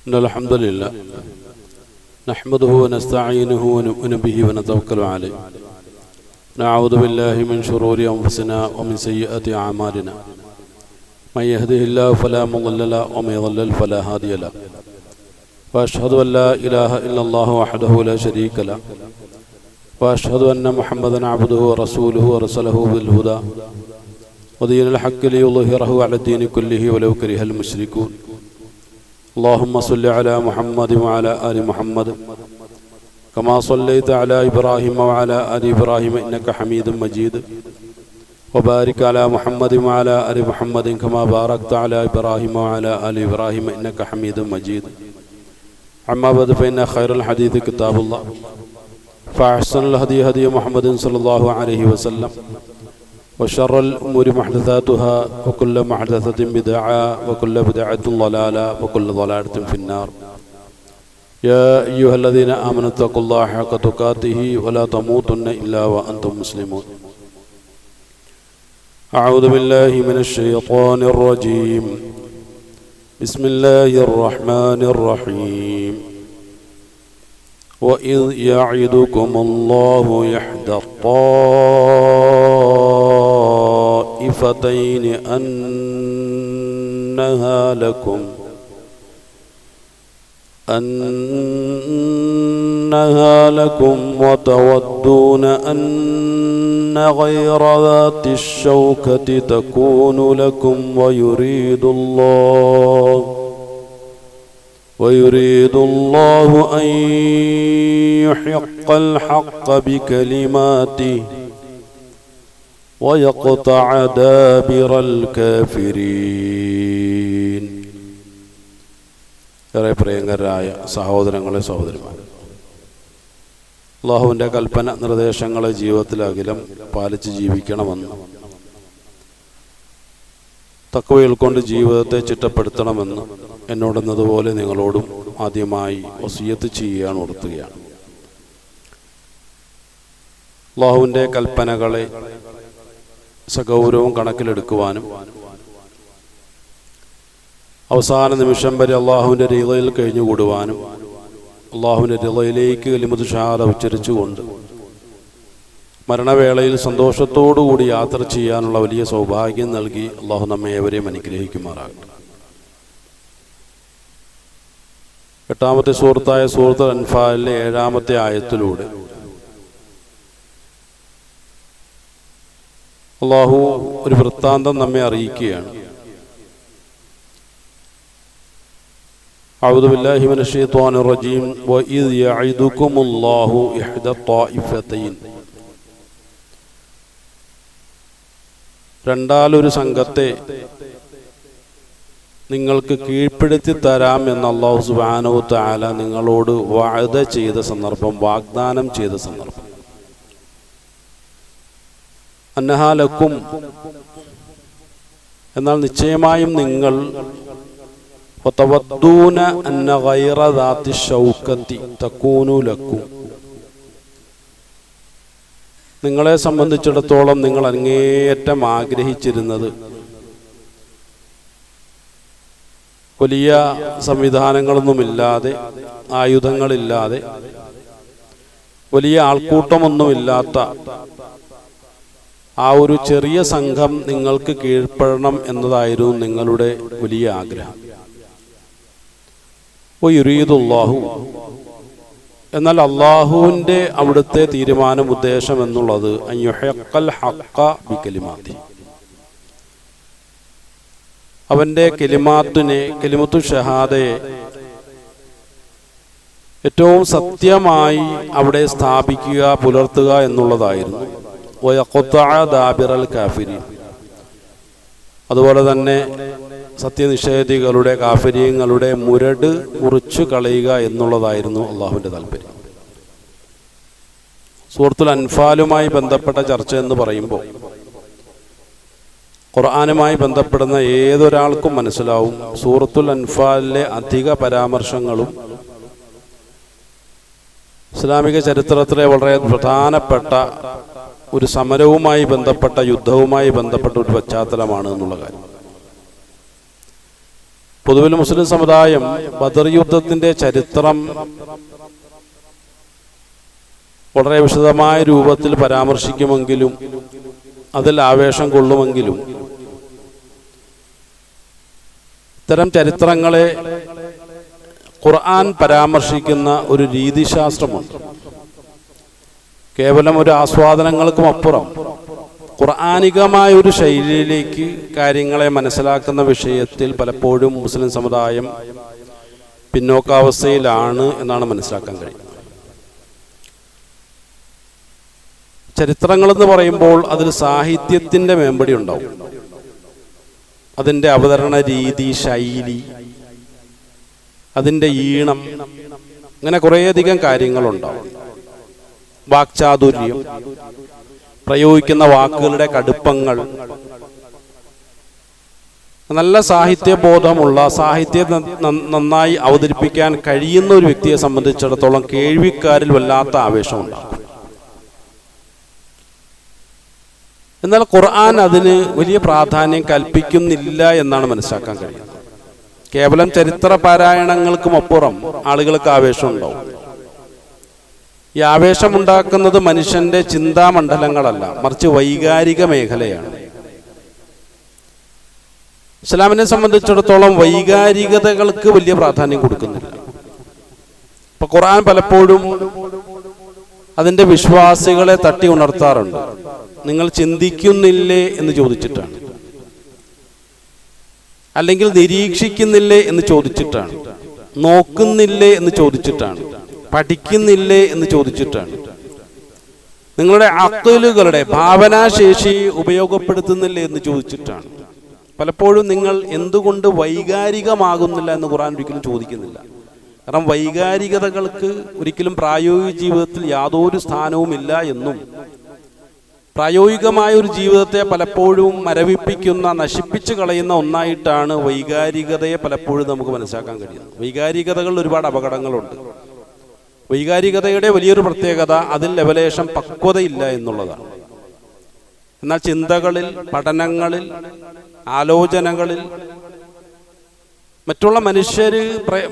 إن الحمد لله نحمده ونستعينه ونؤمن به ونتوكل عليه نعوذ بالله من شرور أنفسنا ومن سيئات أعمالنا من يهده الله فلا مضل له ومن يضلل فلا هادي له وأشهد أن لا إله إلا الله وحده لا شريك له وأشهد أن محمدا عبده ورسوله ورسله بالهدى ودين الحق ليظهره على الدين كله ولو كره المشركون اللهم صل على محمد وعلى آل محمد كما صليت على إبراهيم وعلى آل إبراهيم إنك حميد مجيد وبارك على محمد وعلى آل محمد كما باركت على إبراهيم وعلى آل إبراهيم إنك حميد مجيد أما بعد فإن خير الحديث كتاب الله فأحسن الهدي هدي محمد صلى الله عليه وسلم وشر الأمور محدثاتها وكل محدثة بدعة وكل بدعة ضلالة وكل ضلالة في النار يا أيها الذين آمنوا اتقوا الله حق تقاته ولا تموتن إلا وأنتم مسلمون أعوذ بالله من الشيطان الرجيم بسم الله الرحمن الرحيم وإذ يعدكم الله إحدى الطائفتين أنها لكم وتودون أن غير ذات الشوكة تكون لكم ويريد الله أن يحق الحق بكلماته ويقطع دابر الكافرين. ഏറെ പ്രിയങ്കരായ സഹോദരങ്ങളെ സഹോദരിമാരെ, അല്ലാഹുവിൻ്റെ കൽപ്പന നിർദ്ദേശങ്ങളെ ജീവിതത്തിലകിലം പാലിച്ച് ജീവിക്കണമെന്ന്, തഖ്വയിൽ കൊണ്ട് ജീവിതത്തെ ചിട്ടപ്പെടുത്തണമെന്ന് എന്നോടെന്നതുപോലെ നിങ്ങളോടും ആദ്യമായി വസിയത്ത് ചെയ്യാൻ ഓർത്തുകയാണ്. അല്ലാഹുവിൻ്റെ കൽപ്പനകളെ സഗൗരവം കണക്കിലെടുക്കുവാനും അവസാന നിമിഷം വരെ അള്ളാഹുവിൻ്റെ റിളയിൽ കഴിഞ്ഞുകൂടുവാനും അള്ളാഹുവിൻ്റെ റിളയിലേക്ക് കലിമത്ത് ഷഹാദ ഉച്ചരിച്ചുകൊണ്ട് മരണവേളയിൽ സന്തോഷത്തോടുകൂടി യാത്ര ചെയ്യാനുള്ള വലിയ സൗഭാഗ്യം നൽകി അള്ളാഹു നമ്മെ ഏവരെയും അനുഗ്രഹിക്കുമാറാകട്ടെ. എട്ടാമത്തെ സൂറത്തായ സൂറത്തുൽ അൻഫാലിലെ 7-ാമത്തെ ആയത്തിലൂടെ അള്ളാഹു ഒരു വൃത്താന്തം നമ്മെ അറിയിക്കുകയാണ്. أعوذ بالله من الشيطان الرجيم وإذ يعدكم الله إحدى الطائفتين. രണ്ടാലൊരു സംഘത്തെ നിങ്ങൾക്ക് കീഴ്പ്പെടുത്തി തരാം എന്ന് അല്ലാഹു സുബ്ഹാനഹു തആല നിങ്ങളോട് വഅദ ചെയ്ത സന്ദർഭം, വാഗ്ദാനം ചെയ്ത സന്ദർഭം. അന്നഹാ ലക്കും, എന്നാൽ നിശ്ചയമായും നിങ്ങൾ വതവദ്ദൂന അന്ന ഗൈറ ദാത്തി ശൗകത്തി തകൂനു ലക്കും, നിങ്ങളെ സംബന്ധിച്ചിടത്തോളം നിങ്ങൾ അങ്ങേയറ്റം ആഗ്രഹിച്ചിരുന്നത് വലിയ സംവിധാനങ്ങളൊന്നുമില്ലാതെ, ആയുധങ്ങളില്ലാതെ, വലിയ ആൾക്കൂട്ടമൊന്നുമില്ലാത്ത ആ ഒരു ചെറിയ സംഘം നിങ്ങൾക്ക് കീഴ്പ്പെടണം എന്നതായിരുന്നു നിങ്ങളുടെ വലിയ ആഗ്രഹം. യുരീദുല്ലാഹു, എന്നാൽ അള്ളാഹുവിൻ്റെ അവിടുത്തെ തീരുമാനം, ഉദ്ദേശം എന്നുള്ളത് അൻയുഹിഖൽ ഹഖ്ഖ ബികലിമാതി, അവൻ്റെ കലിമാത്തിനെ, കലിമത്തു ഷഹാദയെ ഏറ്റവും സത്യമായി അവിടെ സ്ഥാപിക്കുക, പുലർത്തുക എന്നുള്ളതായിരുന്നു. വയഖ്തഅ ദാബിറൽ കാഫിരീൻ, അതുപോലെ തന്നെ സത്യനിഷേധികളുടെ, കാഫിരീങ്ങളുടെ മുരട് മുറിച്ചു കളയുക എന്നുള്ളതായിരുന്നു അള്ളാഹുവിൻ്റെ താല്പര്യം. സൂറത്തുൽ അൻഫാലുമായി ബന്ധപ്പെട്ട ചർച്ച എന്ന് പറയുമ്പോൾ ഖുർആനുമായി ബന്ധപ്പെടുന്ന ഏതൊരാൾക്കും മനസ്സിലാവും, സൂറത്തുൽ അൻഫാലിലെ അധിക പരാമർശങ്ങളും ഇസ്ലാമിക ചരിത്രത്തിലെ വളരെ പ്രധാനപ്പെട്ട ഒരു സമരവുമായി ബന്ധപ്പെട്ട, യുദ്ധവുമായി ബന്ധപ്പെട്ട ഒരു പശ്ചാത്തലമാണ് എന്നുള്ള കാര്യം. പൊതുവിൽ മുസ്ലിം സമുദായം ബദർ യുദ്ധത്തിന്റെ ചരിത്രം വളരെ വിശദമായ രൂപത്തിൽ പരാമർശിക്കുമെങ്കിലും അതിൽ ആവേശം കൊള്ളുമെങ്കിലും ഇത്തരം ചരിത്രങ്ങളെ ഖുർആൻ പരാമർശിക്കുന്ന ഒരു രീതിശാസ്ത്രമുണ്ട്. കേവലം ഒരു ആസ്വാദനങ്ങൾക്കും അപ്പുറം ഖുർആനികമായ ഒരു ശൈലിയിലേക്ക് കാര്യങ്ങളെ മനസ്സിലാക്കുന്ന വിഷയത്തിൽ പലപ്പോഴും മുസ്ലിം സമുദായം പിന്നോക്കാവസ്ഥയിലാണ് എന്നാണ് മനസ്സിലാക്കാൻ കഴിയുന്നത്. ചരിത്രങ്ങളെന്ന് പറയുമ്പോൾ അതിൽ സാഹിത്യത്തിൻ്റെ മേമ്പടി ഉണ്ടാവും. അതിൻ്റെ അവതരണ രീതി, ശൈലി, അതിൻ്റെ ഈണം, അങ്ങനെ കുറേയധികം കാര്യങ്ങളുണ്ടാവും. വാക്ചാതുര്യം, പ്രയോഗിക്കുന്ന വാക്കുകളുടെ കടുപ്പങ്ങൾ, നല്ല സാഹിത്യബോധമുള്ള, സാഹിത്യം നന്നായി അവതരിപ്പിക്കാൻ കഴിയുന്ന ഒരു വ്യക്തിയെ സംബന്ധിച്ചിടത്തോളം കേൾവിക്കാരിൽ വല്ലാത്ത ആവേശമുണ്ടാകും. എന്നാൽ ഖുർആൻ അതിന് വലിയ പ്രാധാന്യം കൽപ്പിക്കുന്നില്ല എന്നാണ് മനസ്സിലാക്കാൻ കഴിയുന്നത്. കേവലം ചരിത്ര പാരായണങ്ങൾക്കും അപ്പുറം ആളുകൾക്ക് ആവേശം ഉണ്ടാവും. ഈ ആവേശമുണ്ടാക്കുന്നത് മനുഷ്യന്റെ ചിന്താമണ്ഡലങ്ങളല്ല, മറിച്ച് വൈകാരിക മേഖലയാണ്. ഇസ്ലാമിനെ സംബന്ധിച്ചിടത്തോളം വൈകാരികതകൾക്ക് വലിയ പ്രാധാന്യം കൊടുക്കുന്നില്ല. ഇപ്പൊ ഖുർആൻ പലപ്പോഴും അതിൻ്റെ വിശ്വാസികളെ തട്ടി ഉണർത്താറുണ്ട്. നിങ്ങൾ ചിന്തിക്കുന്നില്ലേ എന്ന് ചോദിച്ചിട്ടാണ്, അല്ലെങ്കിൽ നിരീക്ഷിക്കുന്നില്ലേ എന്ന് ചോദിച്ചിട്ടാണ്, നോക്കുന്നില്ലേ എന്ന് ചോദിച്ചിട്ടാണ്, പഠിക്കുന്നില്ലേ എന്ന് ചോദിച്ചിട്ടാണ്, നിങ്ങളുടെ അഖ്ലുകളുടെ ഭാവനാശേഷി ഉപയോഗപ്പെടുത്തുന്നില്ലേ എന്ന് ചോദിച്ചിട്ടാണ്. പലപ്പോഴും നിങ്ങൾ എന്തുകൊണ്ട് വൈകാരികമാകുന്നില്ല എന്ന് ഖുർആൻ ഒരിക്കലും ചോദിക്കുന്നില്ല. കാരണം വൈകാരികതകൾക്ക് ഒരിക്കലും പ്രായോഗിക ജീവിതത്തിൽ യാതൊരു സ്ഥാനവുമില്ല എന്നും പ്രായോഗികമായ ഒരു ജീവിതത്തെ പലപ്പോഴും മരവിപ്പിക്കുന്ന, നശിപ്പിച്ചു കളയുന്ന ഒന്നായിട്ടാണ് വൈകാരികതയെ പലപ്പോഴും നമുക്ക് മനസ്സിലാക്കാൻ കഴിയുന്നത്. വൈകാരികതകളിൽ ഒരുപാട് അപകടങ്ങളുണ്ട്. വൈകാരികതയുടെ വലിയൊരു പ്രത്യേകത അതിൽ ലെവലേശം പക്വതയില്ല എന്നുള്ളതാണ്. എന്നാൽ ചിന്തകളിൽ, പഠനങ്ങളിൽ, ആലോചനകളിൽ മറ്റുള്ള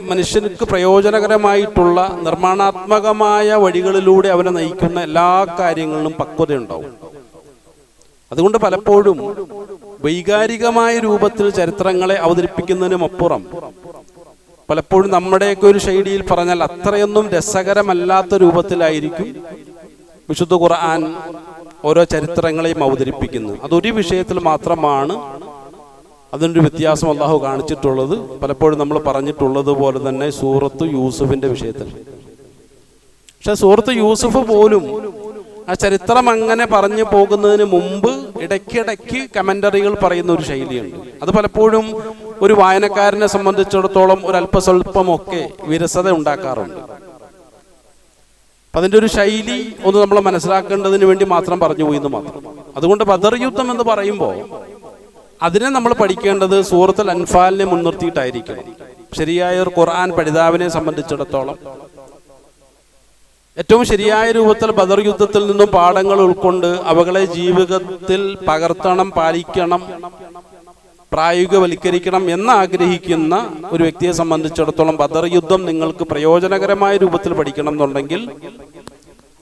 മനുഷ്യർക്ക് പ്രയോജനകരമായിട്ടുള്ള നിർമ്മാണാത്മകമായ വഴികളിലൂടെ അവനെ നയിക്കുന്ന എല്ലാ കാര്യങ്ങളിലും പക്വതയുണ്ടാവും. അതുകൊണ്ട് പലപ്പോഴും വൈകാരികമായ രൂപത്തിൽ ചരിത്രങ്ങളെ അവതരിപ്പിക്കുന്നതിനുമപ്പുറം പലപ്പോഴും നമ്മുടെയൊക്കെ ഒരു ശൈലിയിൽ പറഞ്ഞാൽ അത്രയൊന്നും രസകരമല്ലാത്ത രൂപത്തിലായിരിക്കും വിശുദ്ധ ഖുർആൻ ഓരോ ചരിത്രങ്ങളെയും അവതരിപ്പിക്കുന്നത്. അതൊരു വിഷയത്തിൽ മാത്രമാണ് അതിനൊരു വ്യത്യാസം അള്ളാഹു കാണിച്ചിട്ടുള്ളത്. പലപ്പോഴും നമ്മൾ പറഞ്ഞിട്ടുള്ളത് പോലെ തന്നെ സൂറത്ത് യൂസുഫിന്റെ വിഷയത്തിൽ. പക്ഷെ സൂറത്ത് യൂസുഫ് പോലും ആ ചരിത്രം അങ്ങനെ പറഞ്ഞു പോകുന്നതിന് മുമ്പ് ഇടയ്ക്കിടയ്ക്ക് കമന്ററികൾ പറയുന്ന ഒരു ശൈലിയുണ്ട്. അത് പലപ്പോഴും ഒരു വായനക്കാരനെ സംബന്ധിച്ചിടത്തോളം ഒരു അല്പസ്വല്പമൊക്കെ വിരസത ഉണ്ടാക്കാറുണ്ട്. അതിൻ്റെ ഒരു ശൈലി ഒന്ന് നമ്മൾ മനസ്സിലാക്കേണ്ടതിന് വേണ്ടി മാത്രം പറഞ്ഞു പോയി എന്ന് മാത്രം. അതുകൊണ്ട് ബദർ യുദ്ധം എന്ന് പറയുമ്പോൾ അതിനെ നമ്മൾ പഠിക്കേണ്ടത് സൂറത്തുൽ അൻഫാലിനെ മുൻനിർത്തിയിട്ടായിരിക്കണം. ശരിയായ ഒരു ഖുർആൻ പഠിതാവിനെ സംബന്ധിച്ചിടത്തോളം ഏറ്റവും ശരിയായ രൂപത്തിൽ ബദർ യുദ്ധത്തിൽ നിന്നും പാഠങ്ങൾ ഉൾക്കൊണ്ട് അവകളെ ജീവിതത്തിൽ പകർത്തണം, പാലിക്കണം, പ്രായോഗികവൽക്കരിക്കണം എന്നാഗ്രഹിക്കുന്ന ഒരു വ്യക്തിയെ സംബന്ധിച്ചിടത്തോളം ബദർ യുദ്ധം നിങ്ങൾക്ക് പ്രയോജനകരമായ രൂപത്തിൽ പഠിക്കണം എന്നുണ്ടെങ്കിൽ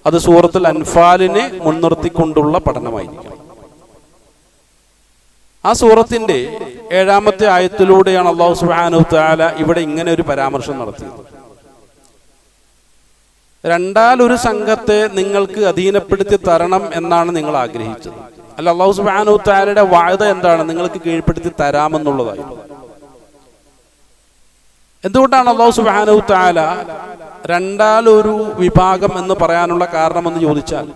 അത് സൂറത്തുൽ അൻഫാലിനെ മുൻനിർത്തിക്കൊണ്ടുള്ള പഠനമായിരിക്കണം. ആ സൂറത്തിന്റെ 7-ാമത്തെ ആയത്തിലൂടെയാണ് അല്ലാഹു സുബ്ഹാനഹു തആല ഇവിടെ ഇങ്ങനെ ഒരു പരാമർശം നടത്തിയത്. രണ്ടാലൊരു സംഘത്തെ നിങ്ങൾക്ക് അധീനപ്പെടുത്തി തരണം എന്നാണ് നിങ്ങൾ ആഗ്രഹിച്ചത്. അല്ല, അല്ലാഹു സുബ്ഹാനഹു തആലയുടെ വഅദ എന്താണ്? നിങ്ങൾക്ക് കീഴ്പ്പെടുത്തി തരാമെന്നുള്ളതായിരുന്നു. എന്തുകൊണ്ടാണ് അല്ലാഹു സുബ്ഹാനഹു തആല രണ്ടാലൊരു വിഭാഗം എന്ന് പറയാനുള്ള കാരണമെന്ന് ചോദിച്ചാൽ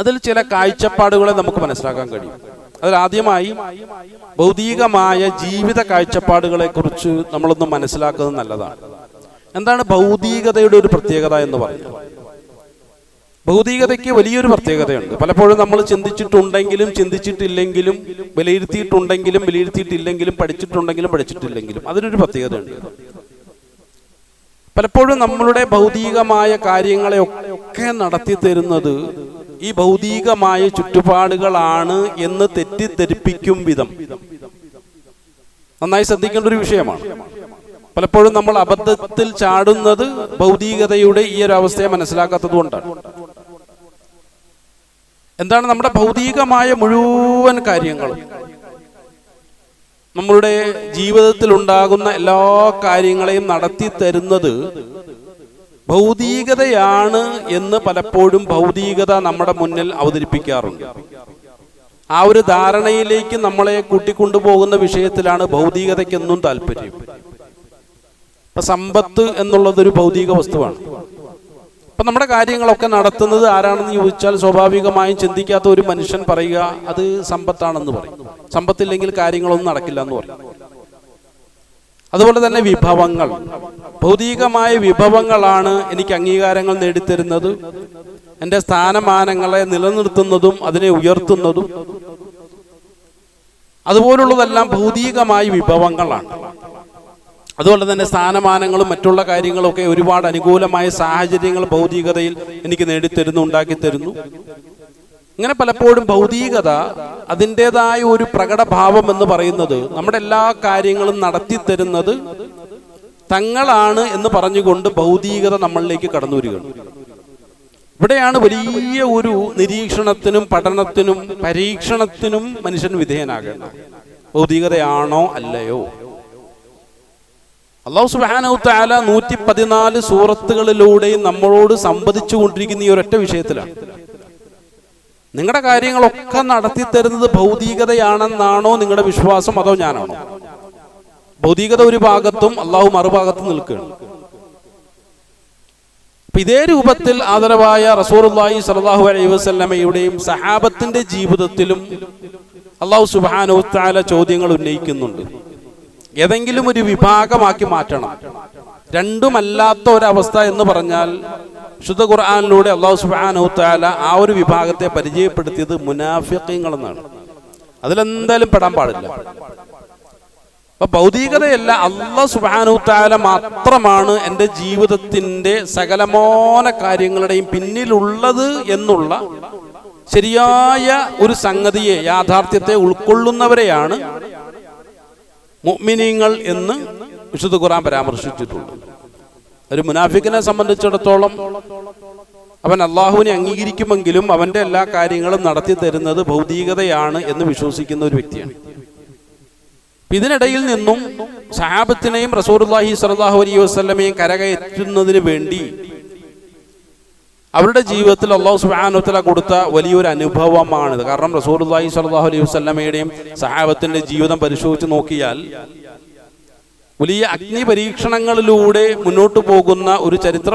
അതിൽ ചില കാഴ്ചപ്പാടുകളെ നമുക്ക് മനസ്സിലാക്കാൻ കഴിയും. അതിലാദ്യമായി ഭൗതികമായ ജീവിത കാഴ്ചപ്പാടുകളെ കുറിച്ച് നമ്മളൊന്ന് മനസ്സിലാക്കുന്നത് നല്ലതാണ്. എന്താണ് ഭൗതികതയുടെ ഒരു പ്രത്യേകത എന്ന് പറഞ്ഞാൽ? ഭൗതികതയ്ക്ക് വലിയൊരു പ്രത്യേകതയുണ്ട്. പലപ്പോഴും നമ്മൾ ചിന്തിച്ചിട്ടുണ്ടെങ്കിലും ചിന്തിച്ചിട്ടില്ലെങ്കിലും, വിലയിരുത്തിയിട്ടുണ്ടെങ്കിലും വിലയിരുത്തിയിട്ടില്ലെങ്കിലും, പഠിച്ചിട്ടുണ്ടെങ്കിലും പഠിച്ചിട്ടില്ലെങ്കിലും അതിനൊരു പ്രത്യേകതയുണ്ട്. പലപ്പോഴും നമ്മളുടെ ഭൗതികമായ കാര്യങ്ങളെ ഒക്കെ നടത്തി തരുന്നത് ഈ ഭൗതികമായ ചുറ്റുപാടുകളാണ് എന്ന് തെറ്റിദ്ധരിപ്പിക്കും വിധം നന്നായി ശ്രദ്ധിക്കേണ്ട ഒരു വിഷയമാണ്. പലപ്പോഴും നമ്മൾ അബദ്ധത്തിൽ ചാടുന്നത് ഭൗതികതയുടെ ഈ ഒരു അവസ്ഥയെ മനസ്സിലാക്കാത്തത് കൊണ്ടാണ്. എന്താണ് നമ്മുടെ ഭൗതികമായ മുഴുവൻ കാര്യങ്ങളും, നമ്മളുടെ ജീവിതത്തിൽ ഉണ്ടാകുന്ന എല്ലാ കാര്യങ്ങളെയും നടത്തി തരുന്നത് ഭൗതികതയാണ് എന്ന് പലപ്പോഴും ഭൗതികത നമ്മുടെ മുന്നിൽ അവതരിപ്പിക്കാറുണ്ട്. ആ ഒരു ധാരണയിലേക്ക് നമ്മളെ കൂട്ടിക്കൊണ്ടുപോകുന്ന വിഷയത്തിലാണ് ഭൗതികതയ്ക്കെന്നും താല്പര്യം. ഇപ്പൊ സമ്പത്ത് എന്നുള്ളതൊരു ഭൗതിക വസ്തുവാണ്. അപ്പൊ നമ്മുടെ കാര്യങ്ങളൊക്കെ നടത്തുന്നത് ആരാണെന്ന് ചോദിച്ചാൽ സ്വാഭാവികമായും ചിന്തിക്കാത്ത ഒരു മനുഷ്യൻ പറയുക അത് സമ്പത്താണെന്ന് പറയും. സമ്പത്തില്ലെങ്കിൽ കാര്യങ്ങളൊന്നും നടക്കില്ല എന്ന് പറയും. അതുപോലെ തന്നെ വിഭവങ്ങൾ, ഭൗതികമായ വിഭവങ്ങളാണ് എനിക്ക് അംഗീകാരങ്ങൾ നേടിത്തരുന്നത്, എൻ്റെ സ്ഥാനമാനങ്ങളെ നിലനിർത്തുന്നതും അതിനെ ഉയർത്തുന്നതും. അതുപോലുള്ളതെല്ലാം ഭൗതികമായ വിഭവങ്ങളാണ്. അതുപോലെ തന്നെ സ്ഥാനമാനങ്ങളും മറ്റുള്ള കാര്യങ്ങളൊക്കെ ഒരുപാട് അനുകൂലമായ സാഹചര്യങ്ങൾ ഭൗതികതയിൽ എനിക്ക് നേടിത്തരുന്നു, ഉണ്ടാക്കിത്തരുന്നു. ഇങ്ങനെ പലപ്പോഴും ഭൗതികത അതിൻ്റെതായ ഒരു പ്രകടഭാവം എന്ന് പറയുന്നത് നമ്മുടെ എല്ലാ കാര്യങ്ങളും നടത്തി തരുന്നത് തങ്ങളാണ് എന്ന് പറഞ്ഞുകൊണ്ട് ഭൗതികത നമ്മളിലേക്ക് കടന്നു വരികയാണ്. ഇവിടെയാണ് വലിയ ഒരു നിരീക്ഷണത്തിനും പഠനത്തിനും പരീക്ഷണത്തിനും മനുഷ്യൻ വിധേയനാകേണ്ടത്. ഭൗതികതയാണോ അല്ലയോ? അല്ലാഹു സുബ്ഹാനഹു തആല 114 സൂറത്തുകളിലൂടെയും നമ്മളോട് സംവദിച്ചു കൊണ്ടിരിക്കുന്ന ഈ ഒരൊറ്റ വിഷയത്തിലാണ്. നിങ്ങളുടെ കാര്യങ്ങളൊക്കെ നടത്തി തരുന്നത് ഭൗതികതയാണെന്നാണോ നിങ്ങളുടെ വിശ്വാസം, അതോ ഞാനാണോ? ഭൗതികത ഒരു ഭാഗത്തും അള്ളാഹു മറുഭാഗത്തും നിൽക്കുകയാണ്. അപ്പൊ ഇതേ രൂപത്തിൽ ആദരവായ റസൂലുള്ളാഹി സ്വല്ലല്ലാഹു അലൈഹി വസല്ലമയുടെയും സഹാബത്തിന്റെ ജീവിതത്തിലും അള്ളാഹു സുബ്ഹാനഹു തആല ചോദ്യങ്ങൾ ഉന്നയിക്കുന്നുണ്ട്. ഏതെങ്കിലും ഒരു വിഭാഗമാക്കി മാറ്റണം. രണ്ടുമല്ലാത്ത ഒരവസ്ഥ എന്ന് പറഞ്ഞാൽ ശുദ്ധ ഖുർആനിലൂടെ അല്ലാഹു സുബ്ഹാനഹു തആല ആ ഒരു വിഭാഗത്തെ പരിചയപ്പെടുത്തിയത് മുനാഫിഖീങ്ങൾ എന്നാണ്. അതിലെന്തായാലും പെടാൻ പാടില്ല. അപ്പൊ ഭൗതികതയല്ല, അല്ലാഹു സുബ്ഹാനഹു തആല മാത്രമാണ് എൻ്റെ ജീവിതത്തിന്റെ സകലമോന കാര്യങ്ങളുടെയും പിന്നിലുള്ളത് എന്നുള്ള ശരിയായ ഒരു സംഗതിയെ, യാഥാർത്ഥ്യത്തെ ഉൾക്കൊള്ളുന്നവരെയാണ് മുഅ്മിനീങ്ങൾ എന്ന് വിശുദ്ധ ഖുർആൻ പരാമർശിച്ചിട്ടുണ്ട്. ഒരു മുനാഫിക്കിനെ സംബന്ധിച്ചിടത്തോളം അവൻ അള്ളാഹുവിനെ അംഗീകരിക്കുമെങ്കിലും അവന്റെ എല്ലാ കാര്യങ്ങളും നടത്തി തരുന്നത് ഭൗതികതയാണ് എന്ന് വിശ്വസിക്കുന്ന ഒരു വ്യക്തിയാണ്. ഇതിനിടയിൽ നിന്നും സഹാബത്തിനെയും റസൂലുള്ളാഹി സ്വല്ലല്ലാഹു അലൈഹി വസല്ലമയെയും കരകയറ്റുന്നതിന് വേണ്ടി അവരുടെ ജീവിതത്തിൽ അല്ലാഹു സുബ്ഹാനഹു വ തആല കൊടുത്ത വലിയൊരു അനുഭവമാണിത്. കാരണം റസൂലുള്ളാഹി സ്വല്ലല്ലാഹു അലൈഹി വസല്ലമയുടെയും സഹാബത്തിന്റെ ജീവിതം പരിശോധിച്ച് നോക്കിയാൽ വലിയ അഗ്നി പരീക്ഷണങ്ങളിലൂടെ മുന്നോട്ട് പോകുന്ന ഒരു ചരിത്ര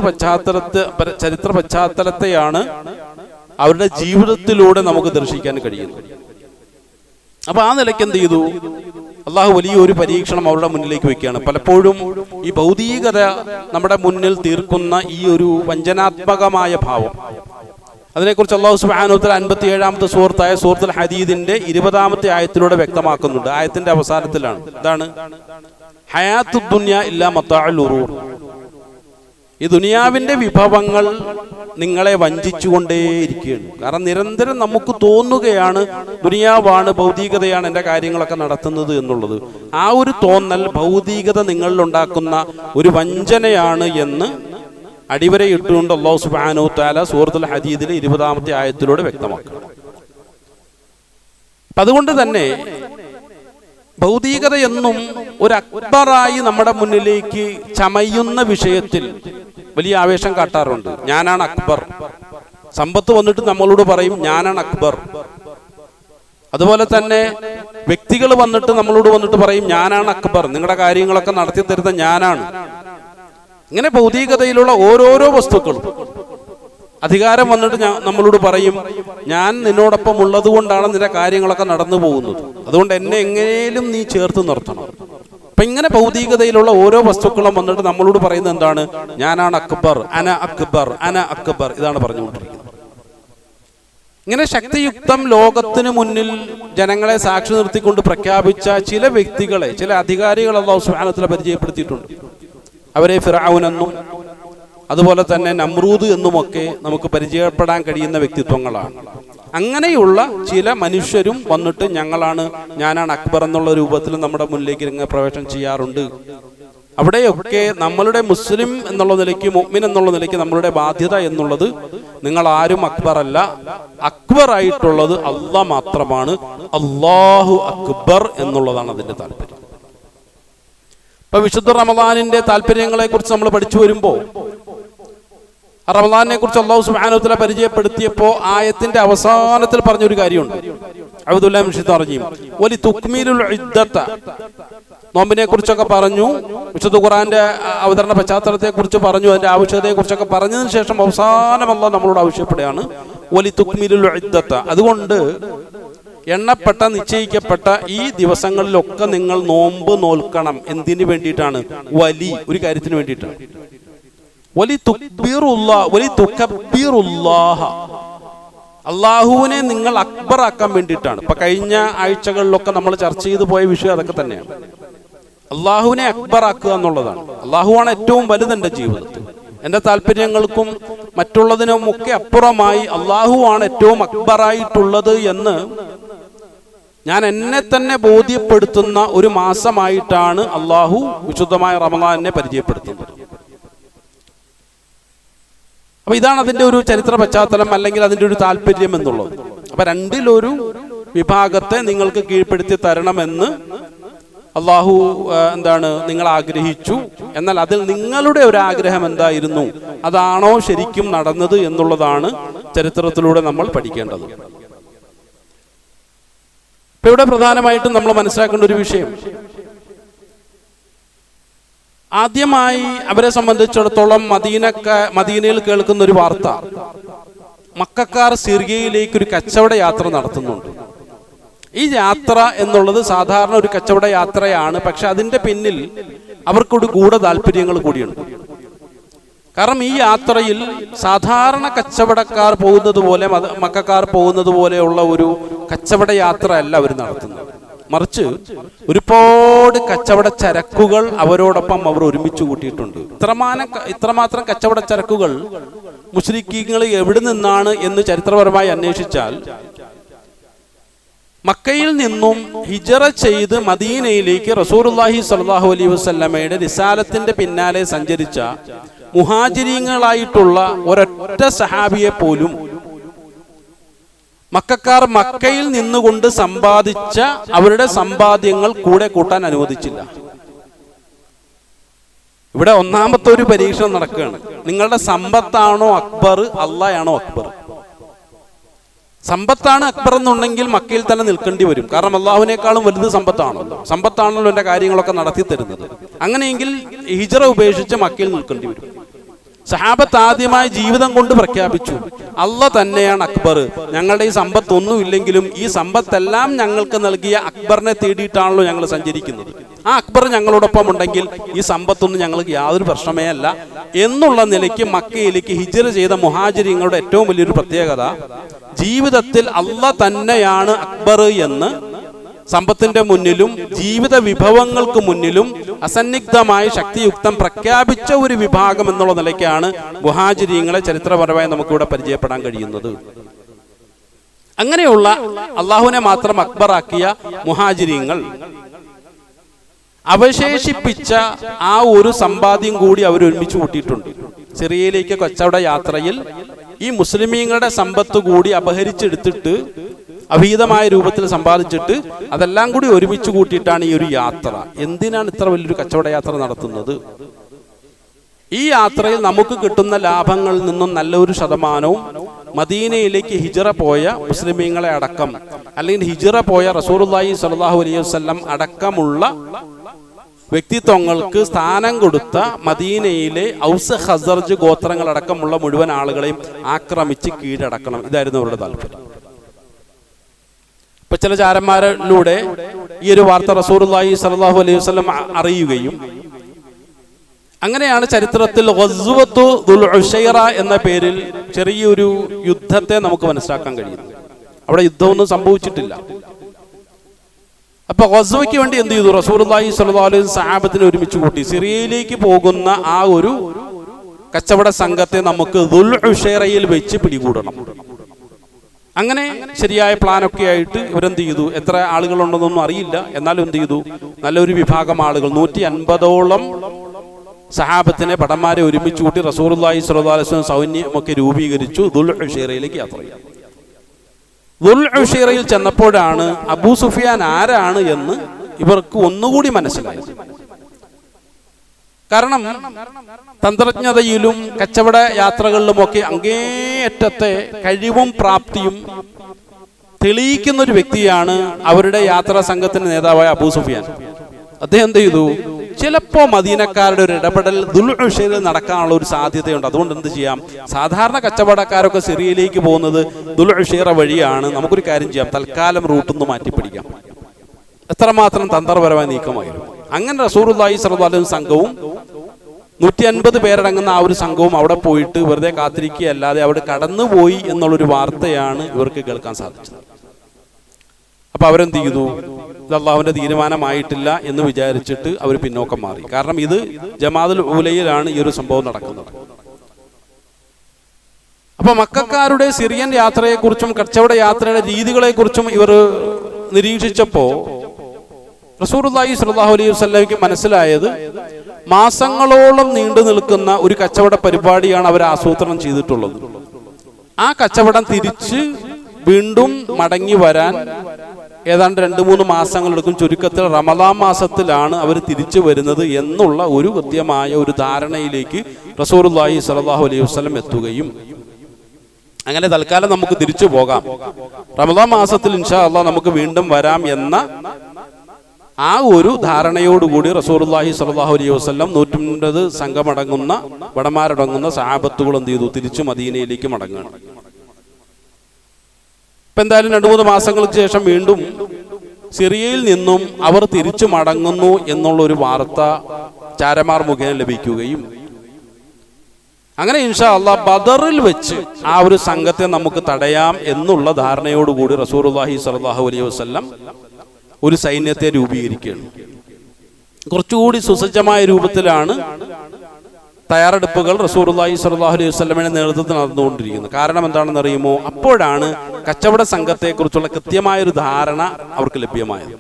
പശ്ചാത്തലത്തെയാണ് അവരുടെ ജീവിതത്തിലൂടെ നമുക്ക് ദർശിക്കാൻ കഴിയുന്നത്. അപ്പൊ ആ നിലയ്ക്ക് എന്ത് ചെയ്തു? അള്ളാഹു വലിയൊരു പരീക്ഷണം അവരുടെ മുന്നിലേക്ക് വെക്കുകയാണ്. പലപ്പോഴും ഈ ഭൗതികത നമ്മുടെ മുന്നിൽ തീർക്കുന്ന ഈ ഒരു വഞ്ചനാത്മകമായ ഭാവം, അതിനെക്കുറിച്ച് അല്ലാഹു സുബ്ഹാനഹു വ തആല 57-ാമത്തെ സൂറത്തായ സൂറത്തുൽ ഹദീദിന്റെ 20-ാമത്തെ ആയത്തിലൂടെ വ്യക്തമാക്കുന്നുണ്ട്. ആയത്തിന്റെ അവസാനത്തിലാണ്. ഇതാണ് ഹയാത്തുദ് ദുനിയ ഇല്ലാ മതാഉൽ ഗുറൂർ. ഈ ദുനിയാവിന്റെ വിഭവങ്ങൾ നിങ്ങളെ വഞ്ചിച്ചുകൊണ്ടേയിരിക്കുകയാണ്. കാരണം നിരന്തരം നമുക്ക് തോന്നുകയാണ് ദുനിയാവാണ്, ഭൗതികതയാണ് എൻ്റെ കാര്യങ്ങളൊക്കെ നടത്തുന്നത് എന്നുള്ളത്. ആ ഒരു തോന്നൽ ഭൗതികത നിങ്ങളിൽ ഉണ്ടാക്കുന്ന ഒരു വഞ്ചനയാണ് എന്ന് അടിവരയിട്ടുകൊണ്ട് അല്ലാഹു സുബ്ഹാനഹു തആല സൂറത്തുൽ ഹദീദിലെ 20-ാമത്തെ ആയത്തിലൂടെ വ്യക്തമാക്കണം. അതുകൊണ്ട് തന്നെ ഭൗതികത എന്നും ഒരു അക്ബറായി നമ്മുടെ മുന്നിലേക്ക് ചമയുന്ന വിഷയത്തിൽ വലിയ ആവേശം കാട്ടാറുണ്ട്. ഞാനാണ് അക്ബർ. സമ്പത്ത് വന്നിട്ട് നമ്മളോട് പറയും ഞാനാണ് അക്ബർ. അതുപോലെ തന്നെ വ്യക്തികൾ വന്നിട്ട് നമ്മളോട് വന്നിട്ട് പറയും ഞാനാണ് അക്ബർ, നിങ്ങളുടെ കാര്യങ്ങളൊക്കെ നടത്തി തരുന്ന ഞാനാണ്. ഇങ്ങനെ ഭൗതികതയിലുള്ള ഓരോരോ വസ്തുക്കളും, അധികാരം വന്നിട്ട് നമ്മളോട് പറയും ഞാൻ നിന്നോടൊപ്പം ഉള്ളത് കൊണ്ടാണ് നിന്റെ കാര്യങ്ങളൊക്കെ നടന്നു പോകുന്നത്, അതുകൊണ്ട് എന്നെ എങ്ങനെയും നീ ചേർത്ത് നിർത്തണം. അപ്പൊ ഇങ്ങനെ ഭൗതികതയിലുള്ള ഓരോ വസ്തുക്കളും വന്നിട്ട് നമ്മളോട് പറയുന്നത് എന്താണ്? ഞാനാണ് അക്ബർ, അന അക്ബർ, അന അക്ബർ. ഇതാണ് പറഞ്ഞുകൊണ്ടിരിക്കുന്നത്. ഇങ്ങനെ ശക്തിയുക്തം ലോകത്തിന് മുന്നിൽ ജനങ്ങളെ സാക്ഷി നിർത്തിക്കൊണ്ട് പ്രഖ്യാപിച്ച ചില വ്യക്തികളെ, ചില അധികാരികളെ അല്ലാഹു സുബ്ഹാനഹു വ തആല പരിചയപ്പെടുത്തിയിട്ടുണ്ട്. അവരെ ഫിർഔൻ എന്നും അതുപോലെ തന്നെ നമ്രൂദ് എന്നുമൊക്കെ നമുക്ക് പരിചയപ്പെടാൻ കഴിയുന്ന വ്യക്തിത്വങ്ങളാണ്. അങ്ങനെയുള്ള ചില മനുഷ്യരും വന്നിട്ട് ഞാനാണ് അക്ബർ എന്നുള്ള രൂപത്തിൽ നമ്മുടെ മുന്നിലേക്ക് രംഗപ്രവേശനം ചെയ്യാറുണ്ട്. അവിടെയൊക്കെ നമ്മളുടെ മുസ്ലിം എന്നുള്ള നിലയ്ക്ക്, മുഅ്മിൻ എന്നുള്ള നിലയ്ക്ക് നമ്മളുടെ ബാധ്യത എന്നുള്ളത്, നിങ്ങൾ ആരും അക്ബർ അല്ല, അക്ബർ ആയിട്ടുള്ളത് അല്ലാഹ് മാത്രമാണ്. അല്ലാഹു അക്ബർ എന്നുള്ളതാണ് അതിന്റെ താല്പര്യം. ഇപ്പൊ വിശുദ്ധ റമദാനിന്റെ താല്പര്യങ്ങളെ കുറിച്ച് നമ്മൾ പഠിച്ചു വരുമ്പോൾ, റമദാനിനെ കുറിച്ച് അല്ലാഹു സുബ്ഹാനഹു വ തആല പരിചയപ്പെടുത്തിയപ്പോൾ ആയത്തിന്റെ അവസാനത്തിൽ പറഞ്ഞൊരു കാര്യമുണ്ട്. അഊദു ബില്ലാഹി മിനശ് ശൈത്വാനിർ റജീം വലി തുക്മിലുൽ ഇദ്ദത, നോമ്പിനെ കുറിച്ചൊക്കെ പറഞ്ഞു, വിശുദ്ധ ഖുർആന്റെ അവതരണ പശ്ചാത്തലത്തെ കുറിച്ച് പറഞ്ഞു, അതിന്റെ ആവശ്യകതയെ കുറിച്ചൊക്കെ പറഞ്ഞതിന് ശേഷം അവസാനം അല്ലാഹു നമ്മളോട് ആവശ്യപ്പെടുകയാണ് വലി തുക്മിലുൽ ഇദ്ദത. അതുകൊണ്ട് എണ്ണപ്പെട്ട, നിശ്ചയിക്കപ്പെട്ട ഈ ദിവസങ്ങളിലൊക്കെ നിങ്ങൾ നോമ്പ് നോൽക്കണം. എന്തിനു വേണ്ടിയിട്ടാണ്? വലി, ഒരു കാര്യത്തിന് വേണ്ടിയിട്ടാണ്. വലി തുക്ബിറുല്ലാഹ്, വലി തുകബ്ബിറുല്ലാഹ, അള്ളാഹുവിനെ നിങ്ങൾ അക്ബർ ആക്കാൻ വേണ്ടിയിട്ടാണ്. ഇപ്പൊ കഴിഞ്ഞ ആഴ്ചകളിലൊക്കെ നമ്മൾ ചർച്ച ചെയ്തു പോയ വിഷയം അതൊക്കെ തന്നെയാണ്. അള്ളാഹുവിനെ അക്ബർ ആക്കുക എന്നുള്ളതാണ്. അള്ളാഹുവാണ് ഏറ്റവും വലുത് എൻ്റെ ജീവിതത്തിൽ. എൻ്റെ താല്പര്യങ്ങൾക്കും മറ്റുള്ളതിനും ഒക്കെ അപ്പുറമായി അള്ളാഹുവാണ് ഏറ്റവും അക്ബറായിട്ടുള്ളത് എന്ന് ഞാൻ എന്നെ തന്നെ ബോധ്യപ്പെടുത്തുന്ന ഒരു മാസമായിട്ടാണ് അള്ളാഹു വിശുദ്ധമായ റമദാനിനെ പരിചയപ്പെടുത്തുന്നത്. അപ്പൊ ഇതാണ് അതിന്റെ ഒരു ചരിത്ര പശ്ചാത്തലം, അല്ലെങ്കിൽ അതിന്റെ ഒരു താല്പര്യം എന്നുള്ളത്. അപ്പൊ രണ്ടിലൊരു വിഭാഗത്തെ നിങ്ങൾക്ക് കീഴ്പ്പെടുത്തി തരണമെന്ന് അള്ളാഹു നിങ്ങൾ ആഗ്രഹിച്ചു. എന്നാൽ അതിൽ നിങ്ങളുടെ ഒരു ആഗ്രഹം എന്തായിരുന്നു? അതാണോ ശരിക്കും നടന്നത് എന്നുള്ളതാണ് ചരിത്രത്തിലൂടെ നമ്മൾ പഠിക്കേണ്ടത്. ഇപ്പൊ ഇവിടെ പ്രധാനമായിട്ടും നമ്മൾ മനസ്സിലാക്കേണ്ട ഒരു വിഷയം, ആദ്യമായി അവരെ സംബന്ധിച്ചിടത്തോളം മദീനയിൽ കേൾക്കുന്ന ഒരു വാർത്ത, മക്കക്കാർ സിറിയയിലേക്ക് ഒരു കച്ചവട യാത്ര നടത്തുന്നുണ്ട്. ഈ യാത്ര എന്നുള്ളത് സാധാരണ ഒരു കച്ചവട യാത്രയാണ്. പക്ഷെ അതിന്റെ പിന്നിൽ അവർക്കൊരു ഗൂഢ താല്പര്യങ്ങൾ കൂടിയുണ്ട്. കാരണം ഈ യാത്രയിൽ സാധാരണ കച്ചവടക്കാർ പോകുന്നത് പോലെ, മക്കക്കാർ പോകുന്നത് പോലെയുള്ള ഒരു കച്ചവട യാത്ര അല്ല അവർ നടത്തുന്നത്. മറിച്ച് ഒരുപാട് കച്ചവട ചരക്കുകൾ അവരോടൊപ്പം അവർ ഒരുമിച്ച് കൂട്ടിയിട്ടുണ്ട്. ഇത്രമാത്രം കച്ചവട ചരക്കുകൾ മുശ്രിക്കീങ്ങൾ എവിടെ നിന്നാണ് എന്ന് ചരിത്രപരമായി അന്വേഷിച്ചാൽ, മക്കയിൽ നിന്നും ഹിജറ ചെയ്ത് മദീനയിലേക്ക് റസൂലുള്ളാഹി സ്വല്ലല്ലാഹു അലൈഹി വസല്ലമയുടെ റിസാലത്തിന്റെ പിന്നാലെ സഞ്ചരിച്ച മുഹാജിരീങ്ങളായിട്ടുള്ള ഒരൊറ്റ സഹാബിയെ പോലും മക്കക്കാർ മക്കയിൽ നിന്നുകൊണ്ട് സമ്പാദിച്ച അവരുടെ സമ്പാദ്യങ്ങൾ കൂടെ കൂട്ടാൻ അനുവദിച്ചില്ല. ഇവിടെ ഒന്നാമത്തെ ഒരു പരീക്ഷണം നടക്കുകയാണ്. നിങ്ങളുടെ സമ്പത്താണോ അക്ബർ, അല്ലാഹയാണോ അക്ബർ? സമ്പത്താണ് അക്ബർ എന്നുണ്ടെങ്കിൽ മക്കയിൽ തന്നെ നിൽക്കേണ്ടി വരും. കാരണം അള്ളാഹുവിനേക്കാളും വലുത് സമ്പത്താണല്ലോ എൻ്റെ കാര്യങ്ങളൊക്കെ നടത്തി തരുന്നത്. അങ്ങനെയെങ്കിൽ ഹിജറ ഉപേക്ഷിച്ച് മക്കയിൽ നിൽക്കേണ്ടി വരും. സഹാബത്ത് ആദ്യമായി ജീവിതം കൊണ്ട് പ്രഖ്യാപിച്ചു, അല്ലാഹ് തന്നെയാണ് അക്ബർ. ഞങ്ങളുടെ ഈ സമ്പത്തൊന്നും ഇല്ലെങ്കിലും ഈ സമ്പത്തെല്ലാം ഞങ്ങൾക്ക് നൽകിയ അക്ബറിനെ തേടിയിട്ടാണല്ലോ ഞങ്ങൾ സഞ്ചരിക്കുന്നത്. ആ അക്ബർ ഞങ്ങളോടൊപ്പം ഉണ്ടെങ്കിൽ ഈ സമ്പത്തൊന്നും ഞങ്ങൾക്ക് യാതൊരു പ്രശ്നമേ അല്ല എന്നുള്ള നിലയ്ക്ക് മക്കയിലേക്ക് ഹിജറ ചെയ്ത മുഹാജിരിങ്ങളുടെ ഏറ്റവും വലിയൊരു പ്രത്യേകത, ജീവിതത്തിൽ അല്ലാഹ് തന്നെയാണ് അക്ബർ എന്ന് സമ്പത്തിന്റെ മുന്നിലും ജീവിത വിഭവങ്ങൾക്ക് മുന്നിലും അസന്നിഗ്ധമായി ശക്തിയുക്തം പ്രഖ്യാപിച്ച ഒരു വിഭാഗം എന്നുള്ള നിലയ്ക്കാണ് മുഹാജിരീങ്ങളെ ചരിത്രപരമായി നമുക്കിവിടെ പരിചയപ്പെടാൻ കഴിയുന്നത്. അങ്ങനെയുള്ള അള്ളാഹുവിനെ മാത്രം അക്ബറാക്കിയ മുഹാജിരീങ്ങൾ അവശേഷിപ്പിച്ച ആ ഒരു സമ്പാദ്യം കൂടി അവർ ഒരുമിച്ച് കൂട്ടിയിട്ടുണ്ട്. സിറിയയിലേക്ക് കച്ചവട യാത്രയിൽ ഈ മുസ്ലിമീങ്ങളുടെ സമ്പത്ത് കൂടി അപഹരിച്ചെടുത്തിട്ട് അഭീതമായ രൂപത്തിൽ സമ്പാദിച്ചിട്ട് അതെല്ലാം കൂടി ഒരുമിച്ച് കൂട്ടിയിട്ടാണ് ഈ ഒരു യാത്ര. എന്തിനാണ് ഇത്ര വലിയൊരു കച്ചവട യാത്ര നടത്തുന്നത്? ഈ യാത്രയിൽ നമുക്ക് കിട്ടുന്ന ലാഭങ്ങളിൽ നിന്നും നല്ലൊരു ശതമാനവും മദീനയിലേക്ക് ഹിജറ പോയ മുസ്ലിമീങ്ങളെ അടക്കം, അല്ലെങ്കിൽ ഹിജറ പോയ റസൂലുള്ളാഹി സ്വല്ലല്ലാഹു അലൈഹി വസല്ലം അടക്കമുള്ള വ്യക്തിത്വങ്ങൾക്ക് സ്ഥാനം കൊടുത്ത മദീനയിലെ ഔസ് ഖസർജ് ഗോത്രങ്ങളടക്കമുള്ള മുഴുവൻ ആളുകളെയും ആക്രമിച്ച് കീഴടക്കണം. ഇതായിരുന്നു അവരുടെ താല്പര്യം. ഇപ്പൊ ചില ചാരന്മാരിലൂടെ ഈ ഒരു വാർത്ത റസൂലുള്ളാഹി സ്വല്ലല്ലാഹു അലൈഹി വസല്ലം അറിയുകയും അങ്ങനെയാണ് ചരിത്രത്തിൽ ഗസ്വത്തു ദുൽ ഉശൈറ എന്ന പേരിൽ ചെറിയൊരു യുദ്ധത്തെ നമുക്ക് മനസ്സിലാക്കാൻ കഴിയുന്നത്. അവിടെ യുദ്ധമൊന്നും സംഭവിച്ചിട്ടില്ല. അപ്പൊ ഗസ്വയ്ക്ക് വേണ്ടി എന്ത് ചെയ്തു? റസൂലുള്ളാഹി സ്വല്ലല്ലാഹു അലൈഹി വസല്ലം സഹാബത്തിനെ ഒരുമിച്ച് കൂട്ടി സിറിയയിലേക്ക് പോകുന്ന ആ ഒരു കച്ചവട സംഘത്തെ നമുക്ക് ദുൽ ഉശൈറയിൽ വെച്ച് പിടികൂടണം. അങ്ങനെ ശരിയായ പ്ലാനൊക്കെ ആയിട്ട് ഇവരെന്ത് ചെയ്തു, എത്ര ആളുകളുണ്ടെന്നൊന്നും അറിയില്ല, എന്നാലും എന്ത് ചെയ്തു, നല്ലൊരു വിഭാഗം ആളുകൾ 150ഓളം സഹാബത്തിനെ ഭടന്മാരെ ഒരുമിച്ച് കൂട്ടി റസൂലുള്ളാഹി സ്വല്ലല്ലാഹു അലൈഹി വസല്ലം സൈന്യമൊക്കെ രൂപീകരിച്ചു. ദുൽ ഉശൈറയിലേക്ക് യാത്ര ചെയ്തു. ദുൽ ഉശൈറയിൽ ചെന്നപ്പോഴാണ് അബൂ സുഫിയാൻ ആരാണ് എന്ന് ഇവർക്ക് ഒന്നുകൂടി മനസ്സിലായത്. കാരണം തന്ത്രജ്ഞതയിലും കച്ചവട യാത്രകളിലുമൊക്കെ അങ്ങേയറ്റത്തെ കഴിവും പ്രാപ്തിയും തെളിയിക്കുന്ന ഒരു വ്യക്തിയാണ് അവരുടെ യാത്രാ സംഘത്തിന്റെ നേതാവായ അബൂ സുഫിയാൻ. അദ്ദേഹം എന്ത് ചെയ്തു, ചിലപ്പോ മദീനക്കാരുടെ ഒരു ഇടപെടൽ ദുൽ ഉശൈറയിൽ നടക്കാനുള്ള ഒരു സാധ്യതയുണ്ട്. അതുകൊണ്ട് എന്ത് ചെയ്യാം, സാധാരണ കച്ചവടക്കാരൊക്കെ സിറിയയിലേക്ക് പോകുന്നത് ദുൽ ഉശൈറ വഴിയാണ്, നമുക്കൊരു കാര്യം ചെയ്യാം, തൽക്കാലം റൂട്ടൊന്ന് മാറ്റിപ്പിടിക്കാം. എത്രമാത്രം തന്ത്രപരമായ നീക്കമായിരുന്നു. അങ്ങനെ റസൂലുള്ളാഹി സ്വല്ലല്ലാഹു അലൈഹി വസല്ലം സംഘവും 150 പേരടങ്ങുന്ന ആ ഒരു സംഘവും അവിടെ പോയിട്ട് വെറുതെ കാത്തിരിക്കുകയല്ലാതെ അവിടെ കടന്നുപോയി എന്നുള്ളൊരു വാർത്തയാണ് ഇവർക്ക് കേൾക്കാൻ സാധിച്ചത്. അപ്പൊ അവരെന്ത് ചെയ്തു, ഇത് അള്ളാഹുവിന്റെ തീരുമാനമായിട്ടില്ല എന്ന് വിചാരിച്ചിട്ട് അവർ പിന്നോക്കം മാറി. കാരണം ഇത് ജമാഅത്തുൽ ഊലയിലാണ് ഈ ഒരു സംഭവം നടക്കുന്നത്. അപ്പൊ മക്കക്കാരുടെ സിറിയൻ യാത്രയെക്കുറിച്ചും കച്ചവട യാത്രയുടെ രീതികളെക്കുറിച്ചും ഇവർ നിരീക്ഷിച്ചപ്പോ റസൂലുള്ളാഹി സ്വല്ലല്ലാഹു അലൈഹി വസല്ലമയ്ക്ക് മനസ്സിലായത് മാസങ്ങളോളം നീണ്ടു നിൽക്കുന്ന ഒരു കച്ചവട പരിപാടിയാണ് അവർ ആസൂത്രണം ചെയ്തിട്ടുള്ളത്. ആ കച്ചവടം തിരിച്ച് വീണ്ടും മടങ്ങി വരാൻ ഏതാണ്ട് 2-3 മാസങ്ങളെടുക്കും. ചുരുക്കത്തിൽ റമദാൻ മാസത്തിലാണ് അവർ തിരിച്ചു വരുന്നത് എന്നുള്ള ഒരു കൃത്യമായ ഒരു ധാരണയിലേക്ക് റസൂലുള്ളാഹി സ്വല്ലല്ലാഹു അലൈഹി വസല്ലം എത്തുകയും അങ്ങനെ തൽക്കാലം നമുക്ക് തിരിച്ചു പോകാം, റമദാൻ മാസത്തിൽ ഇൻഷാ അല്ലാഹ് നമുക്ക് വീണ്ടും വരാം എന്ന ആ ഒരു ധാരണയോടുകൂടി റസൂലുള്ളാഹി സ്വല്ലല്ലാഹു അലൈഹി വസല്ലം 150 സംഘമടങ്ങുന്ന ഭടന്മാരടങ്ങുന്ന സഹാബത്തുകൾ എന്ത് ചെയ്തു, തിരിച്ചു മദീനയിലേക്ക് മടങ്ങുകയാണ്. ഇപ്പൊ എന്തായാലും 2-3 മാസങ്ങൾക്ക് ശേഷം വീണ്ടും സിറിയയിൽ നിന്നും അവർ തിരിച്ചു മടങ്ങുന്നു എന്നുള്ളൊരു വാർത്ത ചാരമാർ മുഖേന ലഭിക്കുകയും അങ്ങനെ ഇൻഷാ അല്ലാഹ് ബദറിൽ വെച്ച് ആ ഒരു സംഘത്തെ നമുക്ക് തടയാം എന്നുള്ള ധാരണയോടുകൂടി റസൂലുള്ളാഹി സ്വല്ലല്ലാഹു അലൈഹി വസല്ലം ഒരു സൈന്യത്തെ രൂപീകരിക്കുകയാണ്. കുറച്ചുകൂടി സുസജ്ജമായ രൂപത്തിലാണ് തയ്യാറെടുപ്പുകൾ റസൂലുള്ളാഹി സ്വല്ലല്ലാഹു അലൈഹി വസല്ലമയുടെ നേതൃത്വത്തിൽ നടന്നുകൊണ്ടിരിക്കുന്നത്. കാരണം എന്താണെന്ന് അറിയുമോ, അപ്പോഴാണ് കച്ചവട സംഘത്തെക്കുറിച്ചുള്ള കൃത്യമായൊരു ധാരണ അവർക്ക് ലഭ്യമായത്.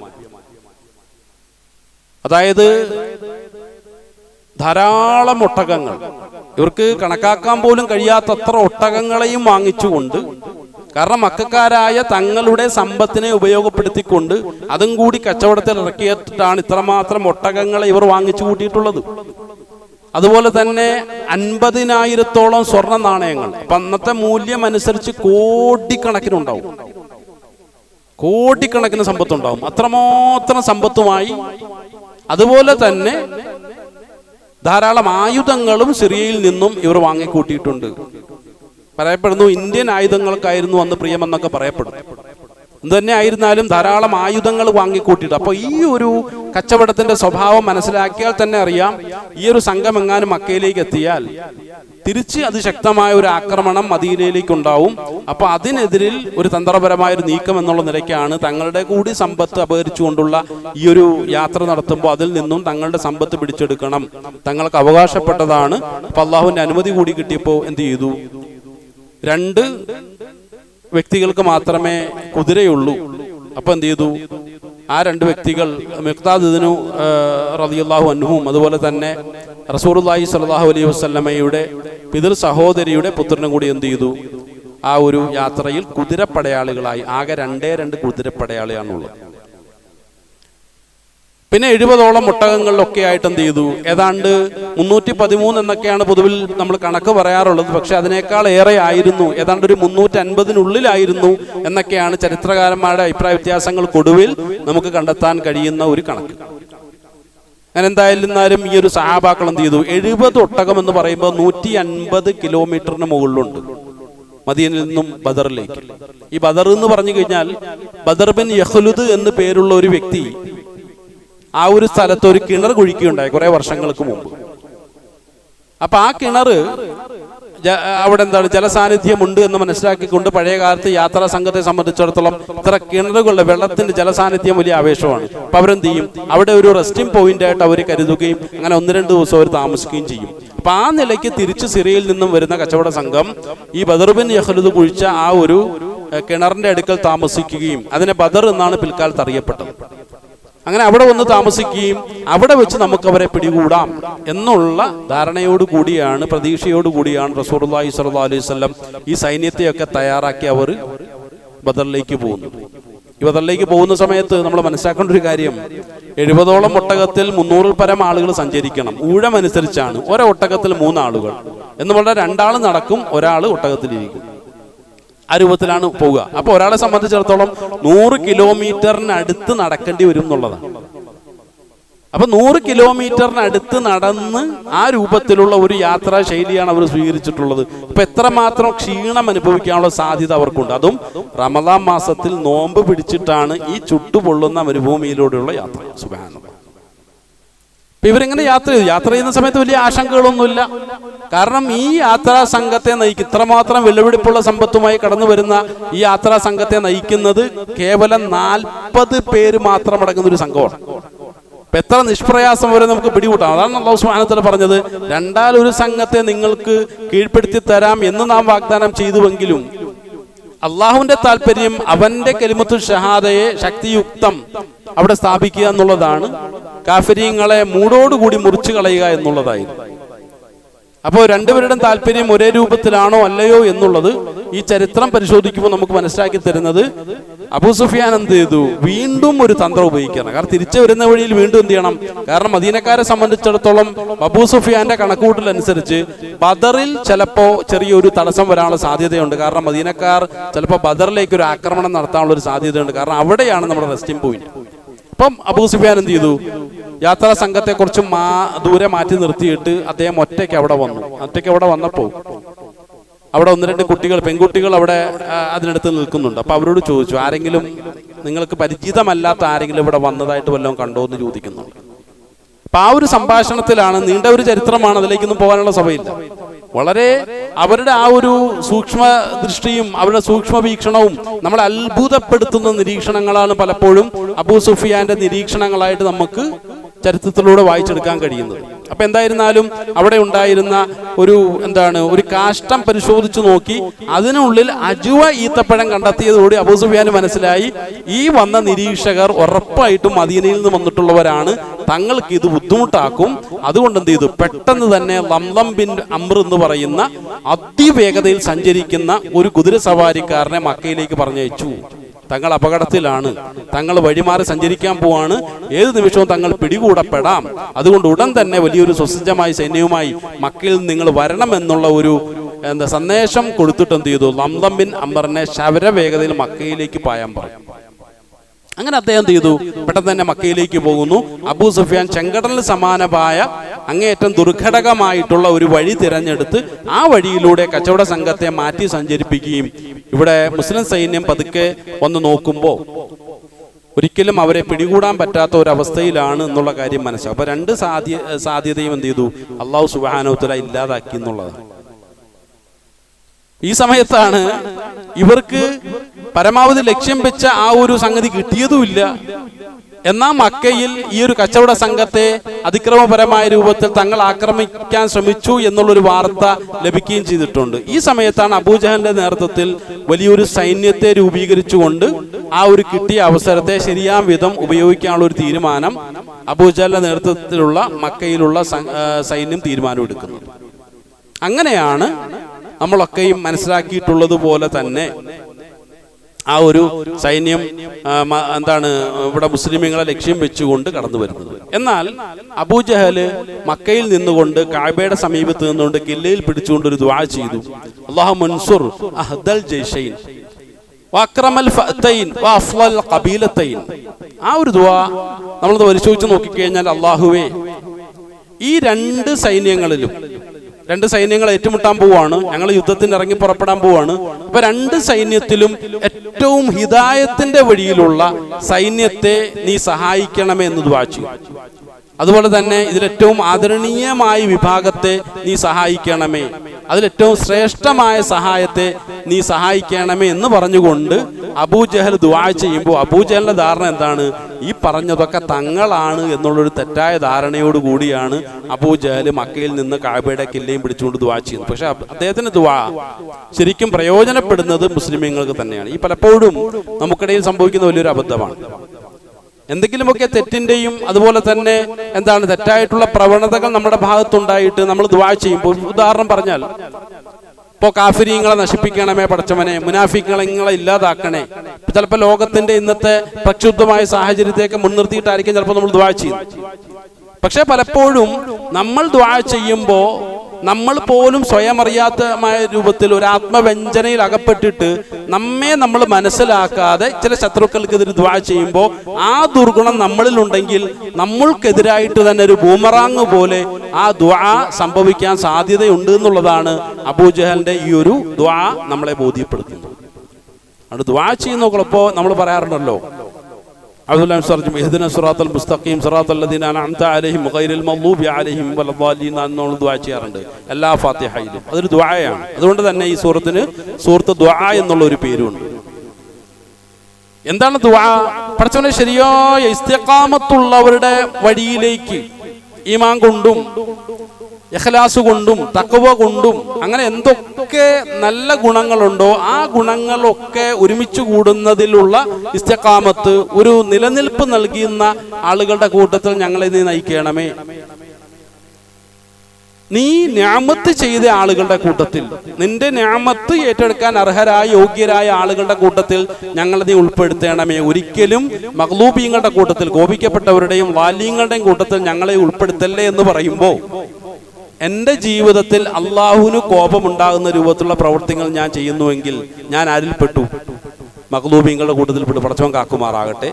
അതായത് ധാരാളം ഒട്ടകങ്ങൾ, ഇവർക്ക് കണക്കാക്കാൻ പോലും കഴിയാത്തത്ര ഒട്ടകങ്ങളെയും വാങ്ങിച്ചുകൊണ്ട്, കാരണം മക്കക്കാരായ തങ്ങളുടെ സമ്പത്തിനെ ഉപയോഗപ്പെടുത്തിക്കൊണ്ട് അതും കൂടി കച്ചവടത്തിൽ ഇറക്കിയിട്ടാണ് ഇത്രമാത്രം ഒട്ടകങ്ങളെ ഇവർ വാങ്ങിച്ചു കൂട്ടിയിട്ടുള്ളത്. അതുപോലെ തന്നെ 50,000-ഓളം സ്വർണ്ണ നാണയങ്ങൾ. അപ്പൊ അന്നത്തെ മൂല്യം അനുസരിച്ച് കോടിക്കണക്കിനുണ്ടാവും, കോടിക്കണക്കിന് സമ്പത്തുണ്ടാവും. അത്രമാത്രം സമ്പത്തുമായി അതുപോലെ തന്നെ ധാരാളം ആയുധങ്ങളും സിറിയയിൽ നിന്നും ഇവർ വാങ്ങിക്കൂട്ടിയിട്ടുണ്ട്. പറയപ്പെടുന്നു ഇന്ത്യൻ ആയുധങ്ങൾക്കായിരുന്നു അന്ന് പ്രിയമെന്നൊക്കെ പറയപ്പെടുന്നു. എന്തുതന്നെ ആയിരുന്നാലും ധാരാളം ആയുധങ്ങൾ വാങ്ങിക്കൂട്ടിയിട്ട്. അപ്പൊ ഈ ഒരു കച്ചവടത്തിന്റെ സ്വഭാവം മനസ്സിലാക്കിയാൽ തന്നെ അറിയാം, ഈ ഒരു സംഘം എങ്ങാനും മക്കയിലേക്ക് എത്തിയാൽ തിരിച്ച് അതിശക്തമായ ഒരു ആക്രമണം മദീനയിലേക്ക് ഉണ്ടാവും. അപ്പൊ അതിനെതിരിൽ ഒരു തന്ത്രപരമായ ഒരു നീക്കം എന്നുള്ള നിലയ്ക്കാണ് തങ്ങളുടെ കൂടി സമ്പത്ത് അപഹരിച്ചുകൊണ്ടുള്ള ഈ ഒരു യാത്ര നടത്തുമ്പോൾ അതിൽ നിന്നും തങ്ങളുടെ സമ്പത്ത് പിടിച്ചെടുക്കണം, തങ്ങൾക്ക് അവകാശപ്പെട്ടതാണ്. അപ്പൊ അള്ളാഹുവിന്റെ അനുമതി കൂടി കിട്ടിയപ്പോൾ എന്ത് ചെയ്തു, 2 വ്യക്തികൾക്ക് മാത്രമേ കുതിരയുള്ളൂ. അപ്പൊ എന്ത് ചെയ്തു, ആ 2 വ്യക്തികൾ മിഖ്ദാദ് ഇബ്നു റളിയല്ലാഹു അൻഹും അതുപോലെ തന്നെ റസൂലുള്ളാഹി സ്വല്ലല്ലാഹു അലൈഹി വസല്ലമയുടെ പിതൃ സഹോദരിയുടെ പുത്രനും കൂടി എന്ത് ചെയ്തു, ആ ഒരു യാത്രയിൽ കുതിരപ്പടയാളികളായി. ആകെ 2 കുതിരപ്പടയാളിയാണുള്ളത്. പിന്നെ 70ഓളം ഒട്ടകങ്ങളിലൊക്കെ ആയിട്ട് എന്ത് ചെയ്തു, ഏതാണ്ട് 313 എന്നൊക്കെയാണ് പൊതുവിൽ നമ്മൾ കണക്ക് പറയാറുള്ളത്. പക്ഷെ അതിനേക്കാൾ ഏറെ ആയിരുന്നു, ഏതാണ്ട് ഒരു 350-നുള്ളിലായിരുന്നു എന്നൊക്കെയാണ് ചരിത്രകാരന്മാരുടെ അഭിപ്രായ വ്യത്യാസങ്ങൾക്കൊടുവിൽ നമുക്ക് കണ്ടെത്താൻ കഴിയുന്ന ഒരു കണക്ക്. അങ്ങനെ എന്തായാലും ഈ ഒരു സഹാബാക്കൾ എന്ത് ചെയ്തു, 70 ഒട്ടകം എന്ന് പറയുമ്പോൾ 150 കിലോമീറ്ററിന് മുകളിലുണ്ട് മദീനയിൽ നിന്നും ബദറിലേക്ക്. ഈ ബദർ എന്ന് പറഞ്ഞു കഴിഞ്ഞാൽ ബദർ ബിൻ യഖ്ലുദ് എന്ന് പേരുള്ള ഒരു വ്യക്തി ആ ഒരു സ്ഥലത്ത് ഒരു കിണർ കുഴിക്കുകയുണ്ടായി കുറെ വർഷങ്ങൾക്ക് മുമ്പ്. അപ്പൊ ആ കിണർ അവിടെ എന്താണ് ജലസാന്നിധ്യമുണ്ട് എന്ന് മനസ്സിലാക്കിക്കൊണ്ട് പഴയ കാലത്ത് യാത്രാ സംഘത്തെ സംബന്ധിച്ചിടത്തോളം ഇത്ര കിണറുകളുടെ വെള്ളത്തിന്റെ ജലസാന്നിധ്യം വലിയ ആവേശമാണ്. അപ്പൊ അവരെന്ത് ചെയ്യും, അവിടെ ഒരു റെസ്റ്റിംഗ് പോയിന്റ് ആയിട്ട് അവർ കരുതുകയും അങ്ങനെ 1-2 ദിവസം അവർ താമസിക്കുകയും ചെയ്യും. അപ്പൊ ആ നിലയ്ക്ക് തിരിച്ച് സിറിയയിൽ നിന്നും വരുന്ന കച്ചവട സംഘം ഈ ബദർ ബിൻ യഖ്ലുദ് കുഴിച്ച ആ ഒരു കിണറിന്റെ അടുക്കൽ താമസിക്കുകയും അതിനെ ബദർ എന്നാണ് പിൽക്കാലത്ത് അറിയപ്പെട്ടത്. അങ്ങനെ അവിടെ വന്ന് താമസിക്കുകയും അവിടെ വെച്ച് നമുക്ക് അവരെ പിടികൂടാം എന്നുള്ള ധാരണയോട് കൂടിയാണ്, പ്രതീക്ഷയോട് കൂടിയാണ് റസൂലുള്ളാഹി സ്വല്ലല്ലാഹു അലൈഹി വസല്ലം ഈ സൈന്യത്തെയൊക്കെ തയ്യാറാക്കി അവർ ബദറിലേക്ക് പോകുന്നു. ഈ ബദറിലേക്ക് പോകുന്ന സമയത്ത് നമ്മൾ മനസ്സിലാക്കേണ്ട ഒരു കാര്യം, 70ഓളം ഒട്ടകത്തിൽ 300-ൽ പരം ആളുകൾ സഞ്ചരിക്കണം. ഊഴമനുസരിച്ചാണ് ഒരൊട്ടകത്തിൽ 3 ആളുകൾ എന്ന് പറഞ്ഞാൽ 2 ആൾ നടക്കും, 1 ആൾ ഒട്ടകത്തിലിരിക്കും. ആ രൂപത്തിലാണ് പോവുക. അപ്പൊ ഒരാളെ സംബന്ധിച്ചിടത്തോളം 100 കിലോമീറ്ററിനടുത്ത് നടക്കേണ്ടി വരും എന്നുള്ളതാണ്. അപ്പൊ 100 കിലോമീറ്ററിനടുത്ത് നടന്ന് ആ രൂപത്തിലുള്ള ഒരു യാത്രാ ശൈലിയാണ് അവർ സ്വീകരിച്ചിട്ടുള്ളത്. ഇപ്പൊ എത്രമാത്രം ക്ഷീണം അനുഭവിക്കാനുള്ള സാധ്യത അവർക്കുണ്ട്. അതും റമദാൻ മാസത്തിൽ നോമ്പ് പിടിച്ചിട്ടാണ് ഈ ചുട്ടുപൊള്ളുന്ന മരുഭൂമിയിലൂടെയുള്ള യാത്ര. സുബ്ഹാനല്ലാഹ്. ഇപ്പൊ ഇവരിങ്ങനെ യാത്ര ചെയ്യുന്ന സമയത്ത് വലിയ ആശങ്കകളൊന്നുമില്ല. കാരണം ഈ യാത്രാ സംഘത്തെ നയിക്കും, ഇത്രമാത്രം വെല്ലുവിളിപ്പുള്ള സമ്പത്തുമായി കടന്നു വരുന്ന ഈ യാത്രാ സംഘത്തെ നയിക്കുന്നത് കേവലം 40 പേര് മാത്രം അടങ്ങുന്ന ഒരു സംഘമാണ്. അപ്പൊ എത്ര നിഷ്പ്രയാസം വരെ നമുക്ക് പിടികൂട്ടാം. അതാണ് അല്ലാഹു സുബ്ഹാനഹു വ തആല പറഞ്ഞത്, 2 സംഘത്തെ നിങ്ങൾക്ക് കീഴ്പ്പെടുത്തി തരാം എന്ന് നാം വാഗ്ദാനം ചെയ്തുവെങ്കിലും അള്ളാഹുവിന്റെ താല്പര്യം അവന്റെ കലിമത്തു ഷഹാദയെ ശക്തിയുക്തം അവിടെ സ്ഥാപിക്കുക എന്നുള്ളതാണ്. കാഫിരീങ്ങളെ മൂടോടുകൂടി മുറിച്ചു കളയുക എന്നുള്ളതായിരുന്നു. അപ്പോൾ രണ്ടുപേരുടെയും താല്പര്യം ഒരേ രൂപത്തിലാണോ അല്ലയോ എന്നുള്ളത് ഈ ചരിത്രം പരിശോധിക്കുമ്പോൾ നമുക്ക് മനസ്സിലാക്കി തരുന്നത്, അബൂ സുഫിയാൻ എന്ത് ചെയ്തു, വീണ്ടും ഒരു തന്ത്രം ഉപയോഗിക്കണം. കാരണം തിരിച്ചു വരുന്ന വഴിയിൽ വീണ്ടും എന്ത് ചെയ്യണം, കാരണം മദീനക്കാരെ സംബന്ധിച്ചിടത്തോളം അബൂ സുഫിയാന്റെ കണക്കൂട്ടലനുസരിച്ച് ബദറിൽ ചിലപ്പോ ചെറിയൊരു തടസ്സം വരാനുള്ള സാധ്യതയുണ്ട്. കാരണം മദീനക്കാർ ചിലപ്പോൾ ബദറിലേക്ക് ഒരു ആക്രമണം നടത്താനുള്ള ഒരു സാധ്യതയുണ്ട്. കാരണം അവിടെയാണ് നമ്മുടെ റെസ്റ്റിംഗ് പോയിന്റ്. അപ്പം അബൂ സുഫിയാൻ എന്ത് ചെയ്തു, യാത്രാ സംഘത്തെ കുറച്ച് ദൂരെ മാറ്റി നിർത്തിയിട്ട് അദ്ദേഹം ഒറ്റയ്ക്ക് അവിടെ വന്നു. ഒറ്റയ്ക്ക് അവിടെ വന്നപ്പോൾ അവിടെ 1-2 കുട്ടികൾ, പെൺകുട്ടികൾ അവിടെ അതിനടുത്ത് നിൽക്കുന്നുണ്ട്. അപ്പൊ അവരോട് ചോദിച്ചു, ആരെങ്കിലും നിങ്ങൾക്ക് പരിചിതമല്ലാത്ത ആരെങ്കിലും ഇവിടെ വന്നതായിട്ട് വല്ലതും കണ്ടോ എന്ന് ചോദിക്കുന്നുണ്ട്. അപ്പൊ ആ ഒരു സംഭാഷണത്തിലാണ്, നീണ്ട ഒരു ചരിത്രമാണ്, അതിലേക്കൊന്നും പോകാനുള്ള സമയമില്ല. വളരെ അവരുടെ ആ ഒരു സൂക്ഷ്മ ദൃഷ്ടിയും അവരുടെ സൂക്ഷ്മ വീക്ഷണവും നമ്മളെ അത്ഭുതപ്പെടുത്തുന്ന നിരീക്ഷണങ്ങളാണ് പലപ്പോഴും അബൂ സുഫിയാന്റെ നിരീക്ഷണങ്ങളായിട്ട് നമുക്ക് ചരിത്രത്തിലൂടെ വായിച്ചെടുക്കാൻ കഴിയുന്നത്. അപ്പൊ എന്തായിരുന്നാലും അവിടെ ഉണ്ടായിരുന്ന ഒരു കാഷ്ടം പരിശോധിച്ചു നോക്കി അതിനുള്ളിൽ അജുവ ഈത്തപ്പഴം കണ്ടെത്തിയതോടെ അബൂ സുഫിയാന് മനസ്സിലായി, ഈ വന്ന നിരീക്ഷകർ ഉറപ്പായിട്ടും മദീനയിൽ നിന്ന് വന്നിട്ടുള്ളവരാണ്, തങ്ങൾക്ക് ഇത് ബുദ്ധിമുട്ടാക്കും. അതുകൊണ്ട് എന്ത് ചെയ്തു, പെട്ടെന്ന് തന്നെ ലംലം ബിൻ അംർ എന്ന് പറയുന്ന അതിവേഗതയിൽ സഞ്ചരിക്കുന്ന ഒരു കുതിരസവാരിക്കാരനെ മക്കയിലേക്ക് പറഞ്ഞയച്ചു. തങ്ങൾ അപകടത്തിലാണ്, തങ്ങൾ വഴിമാറി സഞ്ചരിക്കാൻ പോവാണ്, ഏത് നിമിഷവും തങ്ങൾ പിടികൂടപ്പെടാം, അതുകൊണ്ട് ഉടൻ തന്നെ വലിയൊരു സുസജ്ജമായ സൈന്യവുമായി മക്കയിൽ നിങ്ങൾ വരണം എന്നുള്ള ഒരു സന്ദേശം കൊടുത്തിട്ട് എന്ത് ചെയ്തു, ലംലം ബിൻ അംറിനെ ശരവേഗതയിൽ മക്കയിലേക്ക് പായാൻ പറഞ്ഞു. അങ്ങനെ അദ്ദേഹം എന്ത് ചെയ്തു, പെട്ടെന്ന് തന്നെ മക്കയിലേക്ക് പോകുന്നു. അബൂ സുഫിയാൻ ചെങ്കടലിന് സമാനമായ അങ്ങേയറ്റം ദുർഘടകമായിട്ടുള്ള ഒരു വഴി തിരഞ്ഞെടുത്ത് ആ വഴിയിലൂടെ കച്ചവട സംഘത്തെ മാറ്റി സഞ്ചരിപ്പിക്കുകയും ഇവിടെ മുസ്ലിം സൈന്യം പതുക്കെ വന്ന് നോക്കുമ്പോൾ ഒരിക്കലും അവരെ പിടികൂടാൻ പറ്റാത്ത ഒരവസ്ഥയിലാണ് എന്നുള്ള കാര്യം മനസ്സിലാവും. അപ്പൊ 2 സാധ്യതയും എന്ത് ചെയ്തു, അല്ലാഹു സുബ്ഹാനഹു വ തആല ഇല്ലാതാക്കി എന്നുള്ളതാണ്. ഈ സമയത്താണ് ഇവർക്ക് പരമാവധി ലക്ഷ്യം വെച്ച ആ ഒരു സംഗതി കിട്ടിയതുമില്ല. എന്നാൽ മക്കയിൽ ഈ ഒരു കച്ചവട സംഘത്തെ അതിക്രമപരമായ രൂപത്തിൽ തങ്ങൾ ആക്രമിക്കാൻ ശ്രമിച്ചു എന്നുള്ളൊരു വാർത്ത ലഭിക്കുകയും ചെയ്തിട്ടുണ്ട്. ഈ സമയത്താണ് അബൂജഹലിന്റെ നേതൃത്വത്തിൽ വലിയൊരു സൈന്യത്തെ രൂപീകരിച്ചുകൊണ്ട് ആ ഒരു കിട്ടിയ അവസരത്തെ ശരിയാം വിധം ഉപയോഗിക്കാനുള്ള ഒരു തീരുമാനം അബൂജഹലിന്റെ നേതൃത്വത്തിലുള്ള മക്കയിലുള്ള സൈന്യം തീരുമാനമെടുക്കുന്നത്. അങ്ങനെയാണ് നമ്മളൊക്കെയും മനസ്സിലാക്കിയിട്ടുള്ളതുപോലെ തന്നെ ആ ഒരു സൈന്യം ഇവിടെ മുസ്ലിമീങ്ങളെ ലക്ഷ്യം വെച്ചുകൊണ്ട് കടന്നു വരുന്നത്. എന്നാൽ അബൂജഹല് മക്കയിൽ നിന്നുകൊണ്ട് കഅബയുടെ സമീപത്ത് നിന്നുകൊണ്ട് കില്ലയിൽ പിടിച്ചുകൊണ്ട് ഒരു ദുആ ചെയ്തു, അല്ലാഹു മൻസുർ അഹ്ദൽ ജയ്ഷൈൻ വഅക്രമൽ ഫഅതൈൻ വഅഫ്ളൽ ഖബീലതൈൻ. ആ ഒരു ദുആ നമ്മൾ പരിശോധിച്ച് നോക്കിക്കഴിഞ്ഞാൽ, അല്ലാഹുവേ, ഈ 2 സൈന്യങ്ങളിലും 2 സൈന്യങ്ങൾ ഏറ്റുമുട്ടാൻ പോവാണ്, ഞങ്ങൾ യുദ്ധത്തിന് ഇറങ്ങി പുറപ്പെടാൻ പോവാണ്. അപ്പൊ 2 സൈന്യത്തിലും ഏറ്റവും ഹിദായത്തിന്റെ വഴിയിലുള്ള സൈന്യത്തെ നീ സഹായിക്കണമേ എന്ന് ദുആ ചെയ്യും. അതുപോലെ തന്നെ ഇതിലേറ്റവും ആദരണീയമായ വിഭാഗത്തെ നീ സഹായിക്കണമേ, അതിലേറ്റവും ശ്രേഷ്ഠമായ സഹായത്തെ നീ സഹായിക്കണമേ എന്ന് പറഞ്ഞുകൊണ്ട് അബൂജഹൽ ദുആ ചെയ്യുമ്പോൾ അബൂജഹലിന്റെ ധാരണ എന്താണ്? ഈ പറഞ്ഞതൊക്കെ തങ്ങളാണ് എന്നുള്ളൊരു തെറ്റായ ധാരണയോട് കൂടിയാണ് അബൂജഹൽ മക്കയിൽ നിന്ന് കഅബയുടെ കില്ലയും പിടിച്ചുകൊണ്ട് ദുആ ചെയ്യുന്നത്. പക്ഷെ അദ്ദേഹത്തിന്റെ ദുആ ശരിക്കും പ്രയോജനപ്പെടുന്നത് മുസ്ലിമീങ്ങൾക്ക് തന്നെയാണ്. ഈ പലപ്പോഴും നമുക്കിടയിൽ സംഭവിക്കുന്ന വലിയൊരു അബദ്ധമാണ്. എന്തെങ്കിലുമൊക്കെ തെറ്റിന്റെയും അതുപോലെ തന്നെ എന്താണ് തെറ്റായിട്ടുള്ള പ്രവണതകൾ നമ്മുടെ ഭാഗത്തുണ്ടായിട്ട് നമ്മൾ ദുആ ചെയ്യുമ്പോൾ, ഉദാഹരണം പറഞ്ഞാൽ ഇപ്പോ കാഫിരീങ്ങളെ നശിപ്പിക്കണമേ പടച്ചവനെ, മുനാഫിക്കുകളെ ഇല്ലാതാക്കണേ. ചിലപ്പോൾ ലോകത്തിന്റെ ഇന്നത്തെ പ്രക്ഷുബ്ധമായ സാഹചര്യത്തെയൊക്കെ മുൻനിർത്തിയിട്ടായിരിക്കും ചിലപ്പോൾ നമ്മൾ ദുആ ചെയ്യുന്നത്. പക്ഷെ പലപ്പോഴും നമ്മൾ ദുആ ചെയ്യുമ്പോൾ നമ്മൾ പോലും സ്വയം അറിയാത്തമായ രൂപത്തിൽ ഒരു ആത്മവ്യഞ്ജനയിൽ അകപ്പെട്ടിട്ട് നമ്മൾ മനസ്സിലാക്കാതെ ചില ശത്രുക്കൾക്കെതിരെ ദുആ ചെയ്യുമ്പോൾ ആ ദുർഗുണം നമ്മളിലുണ്ടെങ്കിൽ നമ്മൾക്കെതിരായിട്ട് തന്നെ ഒരു ബൂമറാങ് പോലെ ആ ദുആ സംഭവിക്കാൻ സാധ്യതയുണ്ട് എന്നുള്ളതാണ് അബൂജഹലിന്റെ ഈ ഒരു ദുആ നമ്മളെ ബോധ്യപ്പെടുത്തുന്നത്. അത് ദുആ ചെയ്യുന്നപ്പോൾ നമ്മൾ പറയാറുണ്ടല്ലോ, ചെയ്യാറുണ്ട് എല്ലാ ഫാത്തിഹയിലും. അതൊരു ദുആയാണ്. അതുകൊണ്ട് തന്നെ ഈ സൂറത്തിന് സൂറത്ത് ദുആ എന്നുള്ള ഒരു പേരുണ്ട്. എന്താണ് ദുആ? പടച്ചവനെ ശരിയായ ഇസ്തിഖാമത്തുള്ളവരുടെ വഴിയിലേക്ക് ഈമാൻ കൊണ്ടും ഇഖ്ലാസ് കൊണ്ടും തഖ്വ കൊണ്ടും അങ്ങനെ എന്തൊക്കെ നല്ല ഗുണങ്ങളുണ്ടോ ആ ഗുണങ്ങളൊക്കെ ഒരുമിച്ച് കൂടുന്നതിലുള്ള ഇസ്തിഖാമത്ത്, ഒരു നിലനിൽപ്പ് നൽകുന്ന ആളുകളുടെ കൂട്ടത്തിൽ ഞങ്ങളെ നീ നയിക്കണമേ. നീ നിഅമത്ത് ചെയ്ത ആളുകളുടെ കൂട്ടത്തിൽ, നിന്റെ നിഅമത്ത് ഏറ്റെടുക്കാൻ അർഹരായ യോഗ്യരായ ആളുകളുടെ കൂട്ടത്തിൽ ഞങ്ങളെ നീ ഉൾപ്പെടുത്തണമേ. ഒരിക്കലും മഗ്ലൂബീങ്ങളുടെ കൂട്ടത്തിൽ, കോപിക്കപ്പെട്ടവരുടെയും വാല്യങ്ങളുടെയും കൂട്ടത്തിൽ ഞങ്ങളെ ഉൾപ്പെടുത്തല്ലേ എന്ന് പറയുമ്പോൾ എൻ്റെ ജീവിതത്തിൽ അള്ളാഹുവിന് കോപമുണ്ടാകുന്ന രൂപത്തിലുള്ള പ്രവർത്തികൾ ഞാൻ ചെയ്യുന്നുവെങ്കിൽ ഞാൻ ആരിൽപ്പെട്ടു? മഗ്ലൂബീങ്ങളുടെ കൂട്ടത്തിൽപ്പെട്ടു. പടച്ചവൻ കാക്കുമാറാകട്ടെ.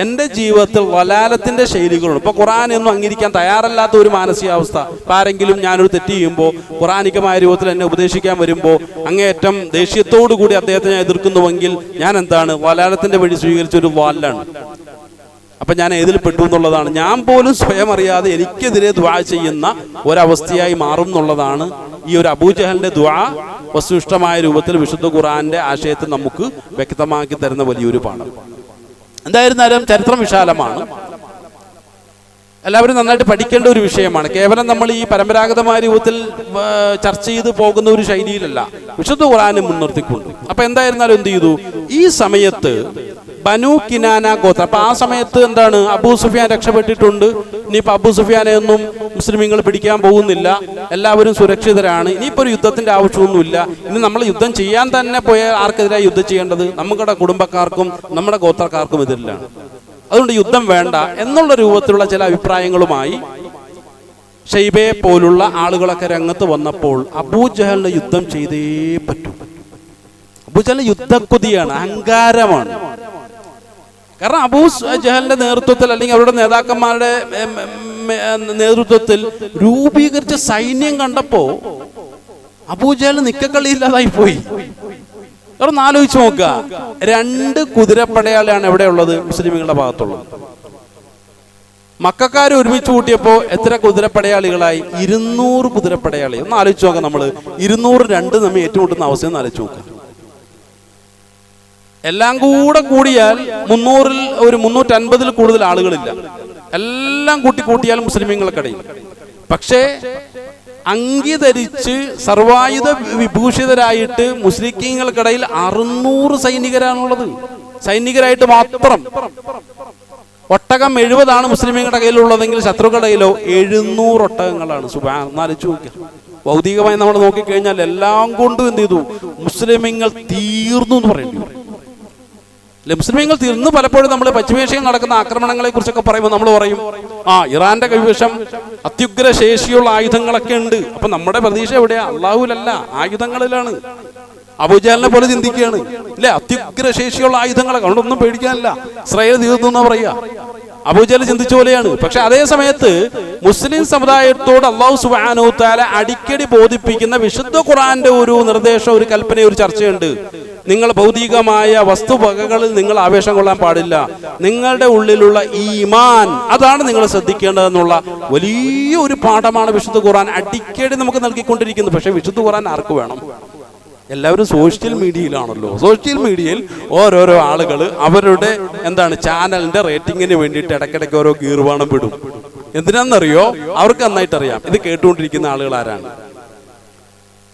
എൻ്റെ ജീവിതത്തിൽ വലാലത്തിന്റെ ശൈലികളുണ്ട്. ഇപ്പൊ ഖുർആനൊന്നും അംഗീകരിക്കാൻ തയ്യാറല്ലാത്ത ഒരു മാനസികാവസ്ഥ. ഇപ്പം ആരെങ്കിലും ഞാനൊരു തെറ്റ് ചെയ്യുമ്പോൾ ഖുർആനികമായ രൂപത്തിൽ എന്നെ ഉപദേശിക്കാൻ വരുമ്പോൾ അങ്ങേയറ്റം ദേഷ്യത്തോടു കൂടി അദ്ദേഹത്തെ ഞാൻ എതിർക്കുന്നുവെങ്കിൽ ഞാൻ എന്താണ്? വലാലത്തിന്റെ വഴി സ്വീകരിച്ച ഒരു വാലാണ്. അപ്പൊ ഞാൻ ഏതിൽ പെട്ടു എന്നുള്ളതാണ്. ഞാൻ പോലും സ്വയം അറിയാതെ എനിക്കെതിരെ ദുആ ചെയ്യുന്ന ഒരവസ്ഥയായി മാറും എന്നുള്ളതാണ് ഈ ഒരു അബൂജഹലിന്റെ ദുആ വസ്തുനിഷ്ഠമായ രൂപത്തിൽ വിശുദ്ധ ഖുർആന്റെ ആശയത്തെ നമുക്ക് വ്യക്തമാക്കി തരുന്ന വലിയൊരു പാഠം. എന്തായിരുന്നാലും ചരിത്രം വിശാലമാണ്, എല്ലാവരും നന്നായിട്ട് പഠിക്കേണ്ട ഒരു വിഷയമാണ്. കേവലം നമ്മൾ ഈ പരമ്പരാഗതമായ രൂപത്തിൽ ചർച്ച ചെയ്ത് പോകുന്ന ഒരു ശൈലിയിലല്ല, വിശുദ്ധ ഖുർആനെ മുൻനിർത്തിക്കൊണ്ട്. അപ്പൊ എന്തായിരുന്നാലും എന്ത് ചെയ്തു? ഈ സമയത്ത് ബനു കിനാന ഗോത്ര, അപ്പൊ ആ സമയത്ത് എന്താണ്? അബൂ സുഫിയാൻ രക്ഷപ്പെട്ടിട്ടുണ്ട്. ഇനിയിപ്പോ അബൂ സുഫിയാനെ ഒന്നും മുസ്ലിമീങ്ങൾ പിടിക്കാൻ പോകുന്നില്ല, എല്ലാവരും സുരക്ഷിതരാണ്. ഇനിയിപ്പോ ഒരു യുദ്ധത്തിന്റെ ആവശ്യമൊന്നുമില്ല. ഇനി നമ്മൾ യുദ്ധം ചെയ്യാൻ തന്നെ പോയാൽ ആർക്കെതിരായി യുദ്ധം ചെയ്യേണ്ടത്? നമ്മുടെ കുടുംബക്കാർക്കും നമ്മുടെ ഗോത്രക്കാർക്കും എതിരിലാണ്. അതുകൊണ്ട് യുദ്ധം വേണ്ട എന്നുള്ള രൂപത്തിലുള്ള ചില അഭിപ്രായങ്ങളുമായി ഷൈബയെ പോലുള്ള ആളുകളൊക്കെ രംഗത്ത് വന്നപ്പോൾ അബൂജഹലിന് യുദ്ധം ചെയ്തേ പറ്റൂ. അബൂജഹലിന് യുദ്ധക്കൊതിയാണ്, അഹങ്കാരമാണ്. കാരണം അബൂ ജഹലിന്റെ നേതൃത്വത്തിൽ അല്ലെങ്കിൽ അവരുടെ നേതാക്കന്മാരുടെ നേതൃത്വത്തിൽ രൂപീകരിച്ച സൈന്യം കണ്ടപ്പോ അബൂജഹൽ നിക്കക്കളിയില്ലാതായി പോയി. ഒന്ന് ആലോചിച്ച് നോക്കുക, 2 കുതിരപ്പടയാളിയാണ് എവിടെ ഉള്ളത്? മുസ്ലിമുകളുടെ ഭാഗത്തുള്ളത്. മക്കാര് ഒരുമിച്ച് കൂട്ടിയപ്പോ എത്ര കുതിരപ്പടയാളികളായി? 200 കുതിരപ്പടയാളി. ഒന്ന് ആലോചിച്ച് നോക്കാം. നമ്മള് 200 നമ്മെ ഏറ്റുമുട്ടുന്ന അവസ്ഥ ഒന്ന് ആലോചിച്ച് നോക്കാം. എല്ലാം കൂടെ കൂടിയാൽ 300-ൽ ഒരു 350-ൽ കൂടുതൽ ആളുകളില്ല. എല്ലാം കൂട്ടിയാൽ മുസ്ലിമീങ്ങൾക്കിടയിൽ. പക്ഷേ അംഗീകരിച്ച് സർവായുധ വിഭൂഷിതരായിട്ട് മുസ്ലിമീങ്ങൾക്കിടയിൽ 600 സൈനികരാണുള്ളത്. സൈനികരായിട്ട് മാത്രം. ഒട്ടകം 70 മുസ്ലിമീങ്ങളുടെ കയ്യിലുള്ളതെങ്കിൽ ശത്രുക്കളുടെ കയ്യിലോ 700 ഒട്ടകങ്ങളാണ്. സുബ്ഹാനല്ലാഹ്. നോക്കുക, ഭൗതികമായി നമ്മൾ നോക്കിക്കഴിഞ്ഞാൽ എല്ലാം കൊണ്ടും എന്ത് ചെയ്തു? മുസ്ലിമീങ്ങൾ തീർന്നു എന്ന് പറയേണ്ടി വരും. മുസ്ലിമീങ്ങൾ തീർന്നു. പലപ്പോഴും നമ്മൾ പശ്ചിമേഷ്യയിൽ നടക്കുന്ന ആക്രമണങ്ങളെ കുറിച്ചൊക്കെ പറയുമ്പോൾ നമ്മൾ പറയും, ഇറാന്റെ കൈവശം അത്യുഗ്ര ശേഷിയുള്ള ആയുധങ്ങളൊക്കെ ഉണ്ട്. അപ്പൊ നമ്മുടെ പ്രതീക്ഷ എവിടെയാ? അള്ളാഹുലല്ല, ആയുധങ്ങളിലാണ്. അബൂജഹലിനെ പോലെ ചിന്തിക്കുകയാണ് അല്ലെ? അത്യുഗ്ര ശേഷിയുള്ള ആയുധങ്ങളൊക്കെ, അതുകൊണ്ടൊന്നും പേടിക്കാനില്ല, ഇസ്രായേൽ തീർന്നു എന്നാ പറയാ. അബൂജഹൽ ചിന്തിച്ച പോലെയാണ്. പക്ഷെ അതേ സമയത്ത് മുസ്ലിം സമുദായത്തോട് അല്ലാഹു സുബ്ഹാനഹു വ തആല അടിക്കടി ബോധിപ്പിക്കുന്ന വിശുദ്ധ ഖുർആന്റെ ഒരു നിർദ്ദേശം, ഒരു കൽപ്പന, ഒരു ചർച്ചയുണ്ട്. നിങ്ങൾ ഭൗതികമായ വസ്തുവകകളിൽ നിങ്ങൾ ആവേശം കൊള്ളാൻ പാടില്ല. നിങ്ങളുടെ ഉള്ളിലുള്ള ഈമാൻ, അതാണ് നിങ്ങൾ ശ്രദ്ധിക്കേണ്ടതെന്നുള്ള വലിയ ഒരു പാഠമാണ് വിശുദ്ധ ഖുർആൻ അടിക്കടി നമുക്ക് നൽകിക്കൊണ്ടിരിക്കുന്നത്. പക്ഷെ വിശുദ്ധ ഖുർആൻ ആർക്ക് വേണം? എല്ലാവരും സോഷ്യൽ മീഡിയയിലാണല്ലോ. സോഷ്യൽ മീഡിയയിൽ ഓരോരോ ആളുകൾ അവരുടെ ചാനലിന്റെ റേറ്റിങ്ങിന് വേണ്ടിയിട്ട് ഇടയ്ക്കിടയ്ക്ക് ഓരോ ഗീർവാണം വിടും. എന്തിനാണെന്നറിയോ? അവർക്ക് നന്നായിട്ടറിയാം ഇത് കേട്ടുകൊണ്ടിരിക്കുന്ന ആളുകൾ ആരാണ്.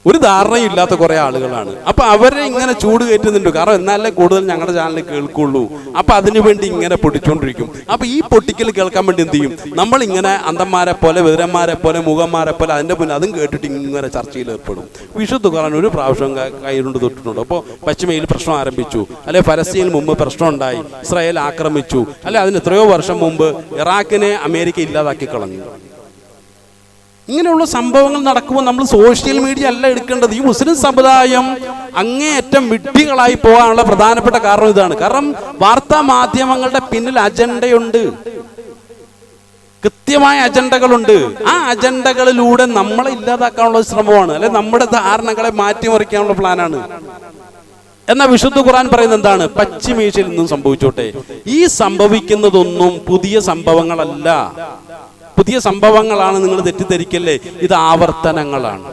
ഒരു ധാരണയും ഇല്ലാത്ത കുറെ ആളുകളാണ്. അപ്പൊ അവരെ ഇങ്ങനെ ചൂട് കയറ്റുന്നുണ്ട്. കാരണം എന്നാലേ കൂടുതൽ ഞങ്ങളുടെ ചാനലിൽ കേൾക്കുള്ളൂ. അപ്പൊ അതിനു വേണ്ടി ഇങ്ങനെ പൊട്ടിച്ചോണ്ടിരിക്കും. അപ്പൊ ഈ പൊട്ടിക്കൽ കേൾക്കാൻ വേണ്ടി എന്ത് ചെയ്യും? നമ്മൾ ഇങ്ങനെ അന്തന്മാരെ പോലെ, വിവരന്മാരെ പോലെ, മുഖന്മാരെ പോലെ അതിന്റെ മുന്നിൽ അതും കേട്ടിട്ട് ഇങ്ങനെ ചർച്ചയിൽ ഏർപ്പെടും. വിശുദ്ധ ഖുർആൻ ഒരു പ്രാവശ്യം കൈകൊണ്ട് തൊട്ടിട്ടുണ്ട്. അപ്പോൾ പശ്ചിമയിൽ പ്രശ്നം ആരംഭിച്ചു, അല്ലെ ഫലസ്തീനിൽ മുമ്പ് പ്രശ്നം ഉണ്ടായി, ഇസ്രായേൽ ആക്രമിച്ചു, അല്ലെ അതിന് എത്രയോ വർഷം മുമ്പ് ഇറാഖിനെ അമേരിക്ക ഇല്ലാതാക്കി കളഞ്ഞു. ഇങ്ങനെയുള്ള സംഭവങ്ങൾ നടക്കുമ്പോൾ നമ്മൾ സോഷ്യൽ മീഡിയ അല്ല എടുക്കേണ്ടത്. ഈ മുസ്ലിം സമുദായം അങ്ങേയറ്റം വിഡ്ഢികളായി പോകാനുള്ള പ്രധാനപ്പെട്ട കാരണം ഇതാണ്. കാരണം വാർത്താ മാധ്യമങ്ങളുടെ പിന്നിൽ അജണ്ടയുണ്ട്, കൃത്യമായ അജണ്ടകളുണ്ട്. ആ അജണ്ടകളിലൂടെ നമ്മളെ ഇല്ലാതാക്കാനുള്ള ശ്രമമാണ്, അല്ലെ നമ്മുടെ ധാരണകളെ മാറ്റിമറിക്കാനുള്ള പ്ലാനാണ്. എന്നാൽ വിശുദ്ധ ഖുർആൻ പറയുന്നത് എന്താണ്? പശ്ചിമേഷ്യയിൽ നിന്നും സംഭവിച്ചോട്ടെ, ഈ സംഭവിക്കുന്നതൊന്നും പുതിയ സംഭവങ്ങളല്ല. പുതിയ സംഭവങ്ങളാണ് നിങ്ങൾ തെറ്റിദ്ധരിക്കല്ലേ, ഇത് ആവർത്തനങ്ങളാണ്.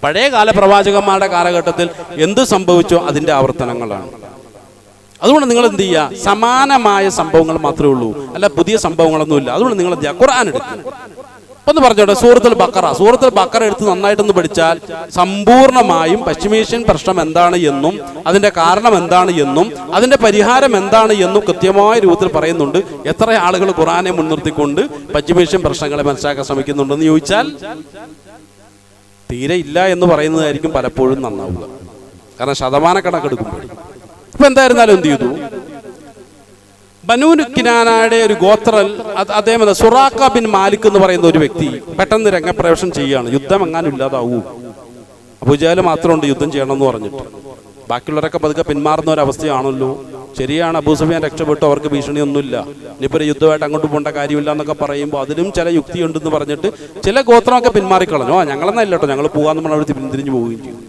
പഴയകാല പ്രവാചകന്മാരുടെ കാലഘട്ടത്തിൽ എന്ത് സംഭവിച്ചോ അതിന്റെ ആവർത്തനങ്ങളാണ്. അതുകൊണ്ട് നിങ്ങൾ എന്ത് ചെയ്യുക? സമാനമായ സംഭവങ്ങൾ മാത്രമേ ഉള്ളൂ, അല്ല പുതിയ സംഭവങ്ങളൊന്നുമില്ല. അതുകൊണ്ട് നിങ്ങൾ എന്ത് ചെയ്യുക? ഖുർആൻ എടുക്കുക. ഒന്ന് പറഞ്ഞോട്ടെ, സൂറത്തുൽ ബഖറ എടുത്ത് നന്നായിട്ടൊന്ന് പഠിച്ചാൽ സമ്പൂർണമായും പശ്ചിമേഷ്യൻ പ്രശ്നം എന്താണ് എന്നും അതിന്റെ കാരണം എന്താണ് എന്നും അതിന്റെ പരിഹാരം എന്താണ് എന്നും കൃത്യമായ രൂപത്തിൽ പറയുന്നുണ്ട്. എത്ര ആളുകൾ ഖുർആനെ മുൻനിർത്തിക്കൊണ്ട് പശ്ചിമേഷ്യൻ പ്രശ്നങ്ങളെ മനസ്സിലാക്കാൻ ശ്രമിക്കുന്നുണ്ടെന്ന് ചോദിച്ചാൽ തീരെ ഇല്ല എന്ന് പറയുന്നതായിരിക്കും പലപ്പോഴും നന്നാവുക. കാരണം ശതമാന കണക്കെടുക്കുമ്പോൾ. ഇപ്പൊ എന്തായിരുന്നാലും എന്ത് ചെയ്തു? ബനൂ കിനാനയുടെ ഒരു ഗോത്രൽ, അദ്ദേഹം സുറാഖ ബിൻ മാലിക് എന്ന് പറയുന്ന ഒരു വ്യക്തി പെട്ടെന്ന് രംഗപ്രവേശം ചെയ്യുകയാണ്. യുദ്ധം എങ്ങാനും ഇല്ലാതാവൂ, അബൂജഹൽ മാത്രമുണ്ട് യുദ്ധം ചെയ്യണമെന്ന് പറഞ്ഞിട്ട്. ബാക്കിയുള്ളവരൊക്കെ പതുക്കെ പിന്മാറുന്ന ഒരു അവസ്ഥയാണല്ലോ. ശരിയാണ്, അബൂ സുഫിയാൻ രക്ഷപ്പെട്ടു, അവർക്ക് ഭീഷണിയൊന്നുമില്ല, ഇനിയിപ്പോൾ യുദ്ധമായിട്ട് അങ്ങോട്ട് പോകേണ്ട കാര്യമില്ല എന്നൊക്കെ പറയുമ്പോൾ അതിലും ചില യുക്തിയുണ്ടെന്ന് പറഞ്ഞിട്ട് ചില ഗോത്രമൊക്കെ പിന്മാറിക്കളഞ്ഞു. ഞങ്ങളെന്നല്ല കേട്ടോ, ഞങ്ങൾ പോകാമെന്ന് പറഞ്ഞാൽ അവർ പിന്തിരിഞ്ഞു പോവുകയും ചെയ്യും.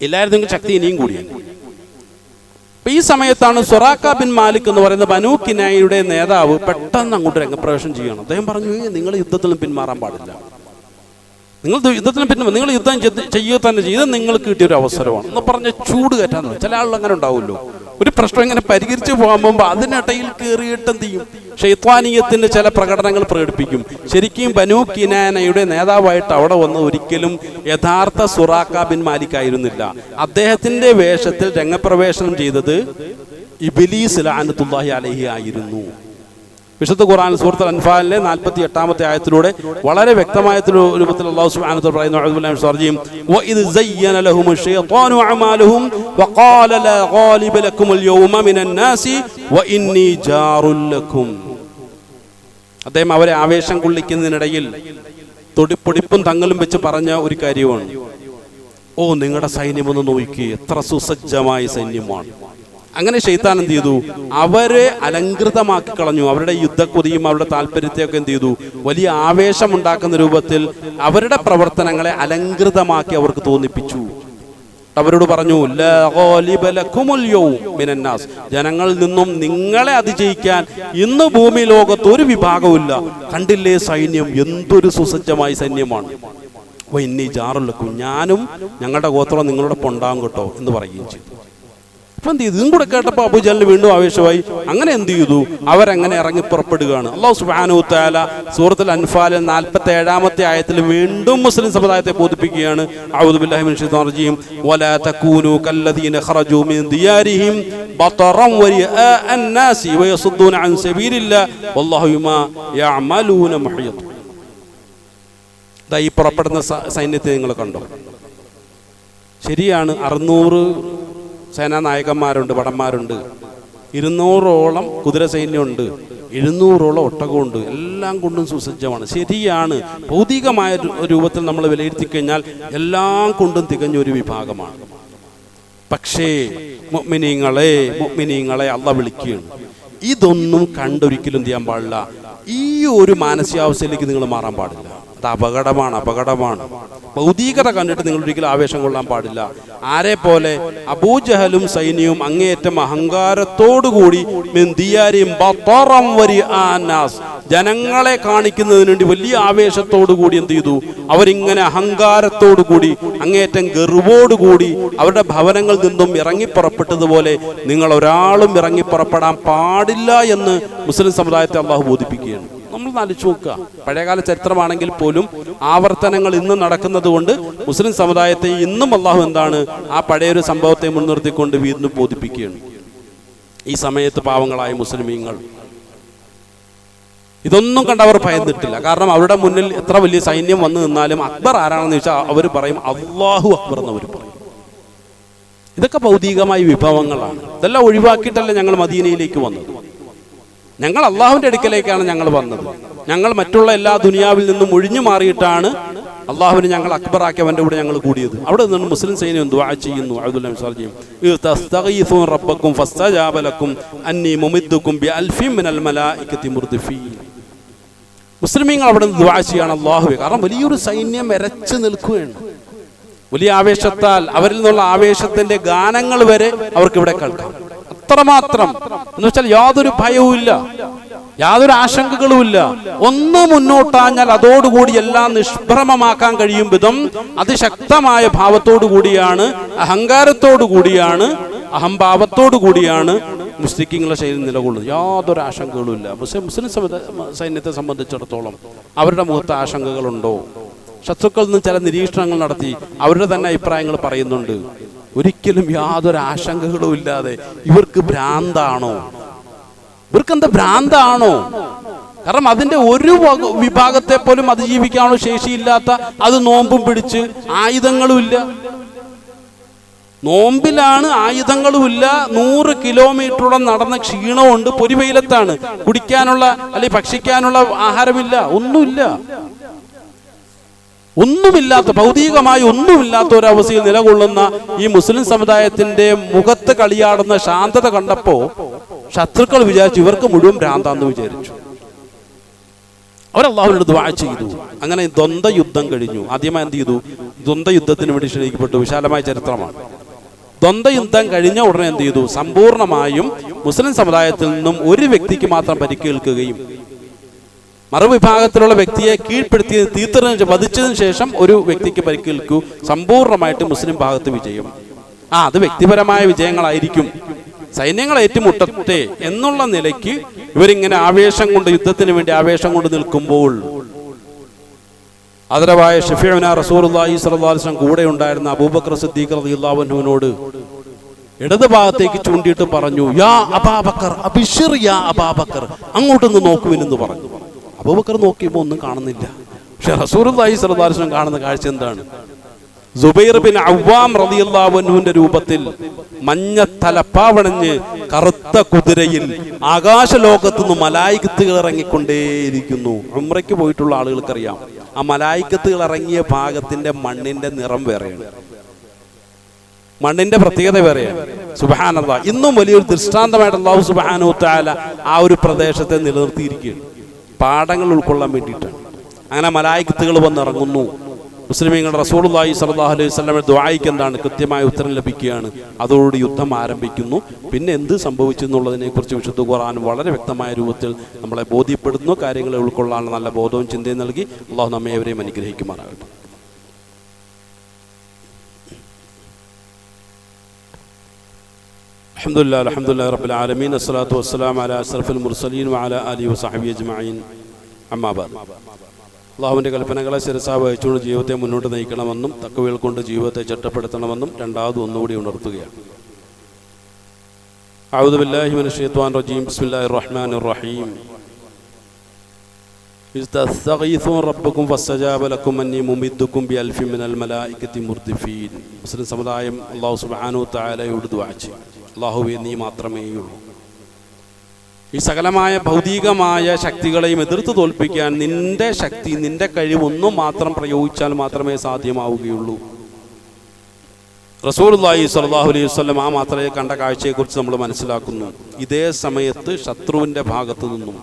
എല്ലാവരും ശക്തി ഇനിയും കൂടിയാണ്. ഈ സമയത്താണ് സുറാഖ ബിൻ മാലിക് എന്ന് പറയുന്ന ബനൂ കിനാനയുടെ നേതാവ് പെട്ടെന്ന് അങ്ങോട്ട് രംഗപ്രവേശം ചെയ്യണം. അദ്ദേഹം പറഞ്ഞു, നിങ്ങൾ യുദ്ധത്തിലും പിന്മാറാൻ പാടില്ല, നിങ്ങൾ യുദ്ധം ചെയ്യുക തന്നെ ചെയ്ത് നിങ്ങൾക്ക് കിട്ടിയൊരു അവസരമാണ് എന്ന് പറഞ്ഞ ചൂട് കയറ്റാൻ. ചില ആളുകൾ അങ്ങനെ ഉണ്ടാവുമല്ലോ, ഒരു പ്രശ്നം ഇങ്ങനെ പരിഹരിച്ചു പോകുമ്പോൾ അതിനിടയിൽ കയറിയിട്ട് എന്ത് ചെയ്യും? ഷൈത്വാനീയത്തിന്റെ ചില പ്രകടനങ്ങൾ പ്രകടിപ്പിക്കും. ശരിക്കും ബനൂ കിനാനയുടെ നേതാവായിട്ട് അവിടെ വന്ന് ഒരിക്കലും യഥാർത്ഥ സുറാഖ ബിൻ മാലിക് ആയിരുന്നില്ല. അദ്ദേഹത്തിന്റെ വേഷത്തിൽ രംഗപ്രവേശനം ചെയ്തത് ഇബ്ലീസ് ലഅനത്തുല്ലാഹി അലൈഹി ആയിരുന്നു. വിശുദ്ധ ഖുർആൻ സൂറത്തുൽ അൻഫാലിലെ 48-ാമത്തെ ആയത്തിലൂടെ വളരെ വ്യക്തമായ രൂപത്തിൽ അല്ലാഹു സുബ്ഹാനഹു വ തആല പറയുന്നു, അഊദു ബില്ലാഹി മിനശ് ശൈത്വാനിർ റജീം, വഇദ് സയ്യന ലഹുമുശ് ശൈത്വാനു അഅമാലഹും വഖാല ലാ ഗാലിബ ലക്കുമുൽ യൗമ മിനൻ നാസി വഇന്നി ജാറുൽ ലക്കും. അദ്ദേഹം അവരെ ആവേശം കൊള്ളിക്കുന്നതിനിടയിൽ തൊടിപ്പൊടിപ്പും തങ്ങളും വെച്ച് പറഞ്ഞ ഒരു കാര്യമാണ്, നിങ്ങളുടെ സൈന്യമൊന്ന് നോക്കി, എത്ര സുസജ്ജമായ സൈന്യമാണ്. അങ്ങനെ ശൈത്താൻ എന്ത് ചെയ്തു? അവരെ അലങ്കൃതമാക്കി കളഞ്ഞു. അവരുടെ യുദ്ധക്കൊതിയും അവരുടെ താല്പര്യത്തെയൊക്കെ എന്ത് ചെയ്തു? വലിയ ആവേശം ഉണ്ടാക്കുന്ന രൂപത്തിൽ അവരുടെ പ്രവർത്തനങ്ങളെ അലങ്കൃതമാക്കി അവർക്ക് തോന്നിപ്പിച്ചു. അവരോട് പറഞ്ഞു, ലാ ഗാലിബ ലക്കുമുൽ യൗം മിനൻ നാസ്, ജനങ്ങളിൽ നിന്നും നിങ്ങളെ അതിജയിക്കാൻ ഇന്ന് ഭൂമി ലോകത്ത് ഒരു വിഭാഗവുമില്ല. കണ്ടില്ലേ സൈന്യം, എന്തൊരു സുസജ്ജമായ സൈന്യമാണ്. വഇന്നി ജാറുൽ ലക്കും, ഞാനും ഞങ്ങളുടെ ഗോത്രം നിങ്ങളോടൊപ്പം ഉണ്ടാകും കേട്ടോ എന്ന് പറയുകയും ചെയ്തു. അപ്പം എന്ത് ചെയ്തു? ഇതും കൂടെ കേട്ടപ്പോൾ അബൂജഹലിന് വീണ്ടും ആവേശമായി. അങ്ങനെ എന്ത് ചെയ്തു? അവരങ്ങനെ ഇറങ്ങി പുറപ്പെടുകയാണ്. അല്ലാഹു സുബ്ഹാനഹു വ തആല സൂറത്തുൽ അൻഫാൽ 47-ാമത്തെ ആയത്തിൽ വീണ്ടും മുസ്ലിം സമുദായത്തെ ബോധിപ്പിക്കുകയാണ്. അഊദു ബില്ലാഹി മിനശ് ശൈത്വാനിർ റജീം, വലാ തകൂനു കല്ലദീന ഖറജൂ മിൻ ദിയാരിഹിം ബതറൻ വരിആ അന്നാസി വയസുദ്ദൂന അൻ സബീലില്ലാഹി വല്ലാഹു ബിമാ യഅമലൂന മുഹീത്. ഈ പുറപ്പെടുന്ന സൈന്യത്തെ നിങ്ങൾ കണ്ടോ? ശരിയാണ്, 600 സേനാനായകന്മാരുണ്ട്, ഭടന്മാരുണ്ട്, 200ഓളം കുതിര സൈന്യമുണ്ട്, 700ഓളം ഒട്ടകമുണ്ട്, എല്ലാം കൊണ്ടും സുസജ്ജമാണ്. ശരിയാണ്, ഭൗതികമായ രൂപത്തിൽ നമ്മൾ വിലയിരുത്തി കഴിഞ്ഞാൽ എല്ലാം കൊണ്ടും തികഞ്ഞൊരു വിഭാഗമാണ്. പക്ഷേ മുഅ്മിനീങ്ങളെ അല്ലാഹ് വിളിക്കുകയാണ്. ഇതൊന്നും കണ്ടൊരിക്കലും ചെയ്യാൻ പാടില്ല. ഈ ഒരു മാനസികാവസ്ഥയിലേക്ക് നിങ്ങൾ മാറാൻ പാടില്ല. അത് അപകടമാണ്. ഭൗതികത കണ്ടിട്ട് നിങ്ങൾ ഒരിക്കലും ആവേശം കൊള്ളാൻ പാടില്ല. ആരെ പോലെ അബൂജഹലും സൈന്യവും അങ്ങേയറ്റം അഹങ്കാരത്തോടുകൂടി ജനങ്ങളെ കാണിക്കുന്നതിന് വേണ്ടി വലിയ ആവേശത്തോടുകൂടി എന്ത് ചെയ്തു? അവരിങ്ങനെ അഹങ്കാരത്തോടുകൂടി അങ്ങേയറ്റം ഗർവോടുകൂടി അവരുടെ ഭവനങ്ങളിൽ നിന്നും ഇറങ്ങിപ്പുറപ്പെട്ടതുപോലെ നിങ്ങൾ ഒരാളും ഇറങ്ങിപ്പുറപ്പെടാൻ പാടില്ല എന്ന് മുസ്ലിം സമുദായത്തെ അള്ളാഹു ബോധിപ്പിക്കുകയാണ്. നമ്മൾ ആലോചിച്ച് നോക്കുക, പഴയകാല ചരിത്രമാണെങ്കിൽ പോലും ആവർത്തനങ്ങൾ ഇന്ന് നടക്കുന്നത് കൊണ്ട് മുസ്ലിം സമുദായത്തെ ഇന്നും അള്ളാഹു എന്താണ് ആ പഴയൊരു സംഭവത്തെ മുൻനിർത്തിക്കൊണ്ട് വീണ്ടും ബോധിപ്പിക്കുകയാണ്. ഈ സമയത്ത് പാവങ്ങളായ മുസ്ലിമീങ്ങൾ ഇതൊന്നും കണ്ടവർ ഭയന്നിട്ടില്ല. കാരണം അവരുടെ മുന്നിൽ എത്ര വലിയ സൈന്യം വന്നു നിന്നാലും അക്ബർ ആരാണെന്ന് ചോദിച്ചാൽ അവർ പറയും അല്ലാഹു അക്ബർ എന്നവർ പറയും. ഇതൊക്കെ ഭൗതികമായ വിഭവങ്ങളാണ്. ഇതെല്ലാം ഒഴിവാക്കിയിട്ടല്ല ഞങ്ങൾ മദീനയിലേക്ക് വന്നത്. ഞങ്ങൾ അള്ളാഹുവിന്റെ അടുക്കലേക്കാണ് ഞങ്ങൾ വന്നത്. ഞങ്ങൾ മറ്റുള്ള എല്ലാ ദുനിയാവിൽ നിന്നും ഒഴിഞ്ഞു മാറിയിട്ടാണ് അള്ളാഹുവിനെ ഞങ്ങൾ അക്ബറാക്കി അവന്റെ കൂടെ ഞങ്ങൾ കൂടിയത്. അവിടെ നിന്ന് മുസ്ലിം സൈന്യം ദുആ ചെയ്യുന്നു. മുസ്ലിമീങ്ങൾ അവിടെ നിന്ന് ദുആ ചെയ്യാണ് അള്ളാഹുവേ. കാരണം വലിയൊരു സൈന്യം എരച്ചു നിൽക്കുകയാണ്. വലിയ ആവേശത്താൽ അവരിൽ നിന്നുള്ള ആവേശത്തിന്റെ ഗാനങ്ങൾ വരെ അവർക്ക് ഇവിടെ കേൾക്കാം. അത്രമാത്രം എന്ന് വെച്ചാൽ യാതൊരു ഭയവുമില്ല, യാതൊരു ആശങ്കകളുമില്ല. ഒന്ന് മുന്നോട്ടാഞ്ഞാൽ അതോടുകൂടി എല്ലാം നിഷ്ഭ്രമമാക്കാൻ കഴിയും വിധം അതിശക്തമായ ഭാവത്തോടു കൂടിയാണ്, അഹങ്കാരത്തോടു കൂടിയാണ്, അഹംഭാവത്തോടു കൂടിയാണ് മുസ്ലിങ്ങളുടെ ശൈലി നിലകൊള്ളുന്നത്. യാതൊരു ആശങ്കകളുമില്ല. പക്ഷേ മുസ്ലിം സൈന്യത്തെ സംബന്ധിച്ചിടത്തോളം അവരുടെ മുഖത്ത് ആശങ്കകളുണ്ടോ? ശത്രുക്കളിൽ നിന്ന് ചില നിരീക്ഷണങ്ങൾ നടത്തി അവരുടെ തന്നെ അഭിപ്രായങ്ങൾ പറയുന്നുണ്ട്. ഒരിക്കലും യാതൊരു ആശങ്കകളും ഇല്ലാതെ ഇവർക്ക് ഭ്രാന്താണോ? ഇവർക്കെന്താ ഭ്രാന്താണോ? കാരണം അതിന്റെ ഒരു വിഭാഗത്തെ പോലും അതിജീവിക്കാനുള്ള ശേഷിയില്ലാത്ത, അത് നോമ്പും പിടിച്ച് ആയുധങ്ങളും ഇല്ല, നോമ്പിലാണ്, ആയുധങ്ങളുമില്ല, 100 കിലോമീറ്ററോളം നടന്ന ക്ഷീണമുണ്ട്, പൊരിവെയിലത്താണ്, കുടിക്കാനുള്ള അല്ലെങ്കിൽ ഭക്ഷിക്കാനുള്ള ആഹാരമില്ല, ഒന്നുമില്ലാത്ത ഭൗതികമായി ഒന്നുമില്ലാത്ത ഒരവസ്ഥയിൽ നിലകൊള്ളുന്ന ഈ മുസ്ലിം സമുദായത്തിന്റെ മുഖത്ത് കളിയാടുന്ന ശാന്തത കണ്ടപ്പോ ശത്രുക്കൾ വിചാരിച്ചു ഇവർക്ക് മുഴുവൻ ഭ്രാന്താന്ന് വിചാരിച്ചു. അവരല്ലാഹുവിനോട് ദുആ ചെയ്തു. അങ്ങനെ ദ്വന്ദ്വ യുദ്ധം കഴിഞ്ഞു. ആദ്യമായി എന്ത് ചെയ്തു? ദ്വന്ദ്വ യുദ്ധത്തിന് വേണ്ടി ക്ഷണിക്കപ്പെട്ടു. വിശാലമായ ചരിത്രമാണ്. ദ്വന്ദ്വ യുദ്ധം കഴിഞ്ഞ ഉടനെ എന്ത് ചെയ്തു? സമ്പൂർണമായും മുസ്ലിം സമുദായത്തിൽ നിന്നും ഒരു വ്യക്തിക്ക് മാത്രം പരിക്കേൽക്കുകയും മറുവിഭാഗത്തിലുള്ള വ്യക്തിയെ കീഴ്പ്പെടുത്തി വധിച്ചതിന് ശേഷം ഒരു വ്യക്തിക്ക് പരിക്കേൽക്കൂ. സമ്പൂർണമായിട്ട് മുസ്ലിം ഭാഗത്ത് വിജയം. അത് വ്യക്തിപരമായ വിജയങ്ങളായിരിക്കും. സൈന്യങ്ങൾ ഏറ്റുമുട്ടട്ടെ എന്നുള്ള നിലയ്ക്ക് ഇവരിങ്ങനെ ആവേശം കൊണ്ട്, യുദ്ധത്തിന് വേണ്ടി ആവേശം കൊണ്ട് നിൽക്കുമ്പോൾ ആദരവായ ഷഫീഉനാ റസൂലുള്ളാഹി സ്വല്ലല്ലാഹു അലൈഹി വസല്ലം കൂടെ ഉണ്ടായിരുന്ന അബൂബക്കർ സിദ്ദീഖ് റളിയല്ലാഹു അൻഹുവിനോട് ഇടത് ഭാഗത്തേക്ക് ചൂണ്ടിയിട്ട് പറഞ്ഞു, യാ അബൂബക്കർ അബ്ശിർ യാ അബൂബക്കർ, അങ്ങോട്ടൊന്ന് നോക്കുവിനെന്ന് പറഞ്ഞു. അബൂബക്കർ നോക്കിയപ്പോൾ ഒന്നും കാണുന്നില്ല. പക്ഷെ റസൂലുള്ളാഹി സ്വല്ലല്ലാഹു അലൈഹി വസല്ലം കാണുന്ന കാഴ്ച എന്താണ്? സുബൈർ ബിൻ അവ്വാം റളിയല്ലാഹു അൻഹുവിന്റെ രൂപത്തിൽ മഞ്ഞ തലപ്പാവണഞ്ഞ് കറുത്ത കുതിരയിൽ ആകാശലോകത്തുനിന്ന് മലായികത്തുകൾ ഇറങ്ങിക്കൊണ്ടേയിരിക്കുന്നു. ഉംറയ്ക്ക് പോയിട്ടുള്ള ആളുകൾക്കറിയാം, ആ മലായികത്തുകൾ ഇറങ്ങിയ ഭാഗത്തിന്റെ മണ്ണിന്റെ നിറം വേറെയാണ്, മണ്ണിന്റെ പ്രത്യേകത വേറെയാണ്. സുബ്ഹാനല്ലാഹ്. ഇന്നും വലിയൊരു ദൃഷ്ടാന്തമായിട്ട് അല്ലാഹു സുബ്ഹാനഹു വ തആല ആ ഒരു പ്രദേശത്തെ നിലനിർത്തിയിരിക്കുകയാണ്, പാഠങ്ങൾ ഉൾക്കൊള്ളാൻ വേണ്ടിയിട്ടാണ്. അങ്ങനെ മലായികത്തുകൾ വന്നിറങ്ങുന്നു. മുസ്ലിമീങ്ങളുടെ റസൂലുള്ളാഹി സ്വല്ലല്ലാഹു അലൈഹി വസല്ലമയുടെ ദുആയ്ക്ക് എന്താണ് കൃത്യമായ ഉത്തരം ലഭിക്കുകയാണ്. അതോടുകൂടി യുദ്ധം ആരംഭിക്കുന്നു. പിന്നെ എന്ത് സംഭവിച്ചു എന്നുള്ളതിനെ കുറിച്ച് വിശുദ്ധ ഖുർആൻ വളരെ വ്യക്തമായ രൂപത്തിൽ നമ്മളെ ബോധ്യപ്പെടുന്നു. കാര്യങ്ങളെ ഉൾക്കൊള്ളാനുള്ള നല്ല ബോധവും ചിന്തയും നൽകി അല്ലാഹു നമ്മെ ഏവരെയും അനുഗ്രഹിക്കുമാറാകട്ടെ. അൽഹംദുലില്ലാഹി റബ്ബിൽ ആലമീൻ അസ്സലാത്തു വസ്സലാമു അലാ അഷ്റഫിൽ മുർസലീൻ വഅലാ ആലിഹി വസഹ്ബിഹി അജ്മഈൻ. അമ്മാ ബഅദ്. അള്ളാഹുവിൻ്റെ കൽപ്പനകളെ ശിരസാ വഹിച്ചുകൊണ്ട് ജീവിതത്തെ മുന്നോട്ട് നയിക്കണമെന്നും തഖ്വയിൽ കൊണ്ട് ജീവിതത്തെ ചിട്ടപ്പെടുത്തണമെന്നും രണ്ടാമത് ഒന്നുകൂടി ഉണർത്തുകയാണ്. അഊദു ബില്ലാഹി മിനശ് ശൈത്വാനിർ റജീം. ബിസ്മില്ലാഹിർ റഹ്മാനിർ റഹീം. ഇസ്തസ്തഗീസൂന റബ്ബക്കും ഫസ്തജാബ ലക്കും അന്നീ മുമിദ്ദുക്കും ബിഅൽഫിൻ മിനൽ മലായികത്തി മുർദിഫീൻ. മുസ്ലിം സമുദായം അല്ലാഹു സുബ്ഹാനഹു വ തആലയോട് ദുആ ചെയ്യും, അല്ലാഹുവേ നീ മാത്രമേയുള്ളൂ. ഈ സകലമായ ഭൗതികമായ ശക്തികളെയും എതിർത്ത് തോൽപ്പിക്കാൻ നിന്റെ ശക്തി, നിന്റെ കഴിവൊന്നും മാത്രം പ്രയോഗിച്ചാൽ മാത്രമേ സാധ്യമാവുകയുള്ളൂ. റസൂലുള്ളാഹി സ്വല്ലല്ലാഹു അലൈഹി വസല്ലം ആ മാത്രയെ കണ്ട കാഴ്ചയെക്കുറിച്ച് നമ്മൾ മനസ്സിലാക്കുന്നു. ഇതേ സമയത്ത് ശത്രുവിൻ്റെ ഭാഗത്തു നിന്നും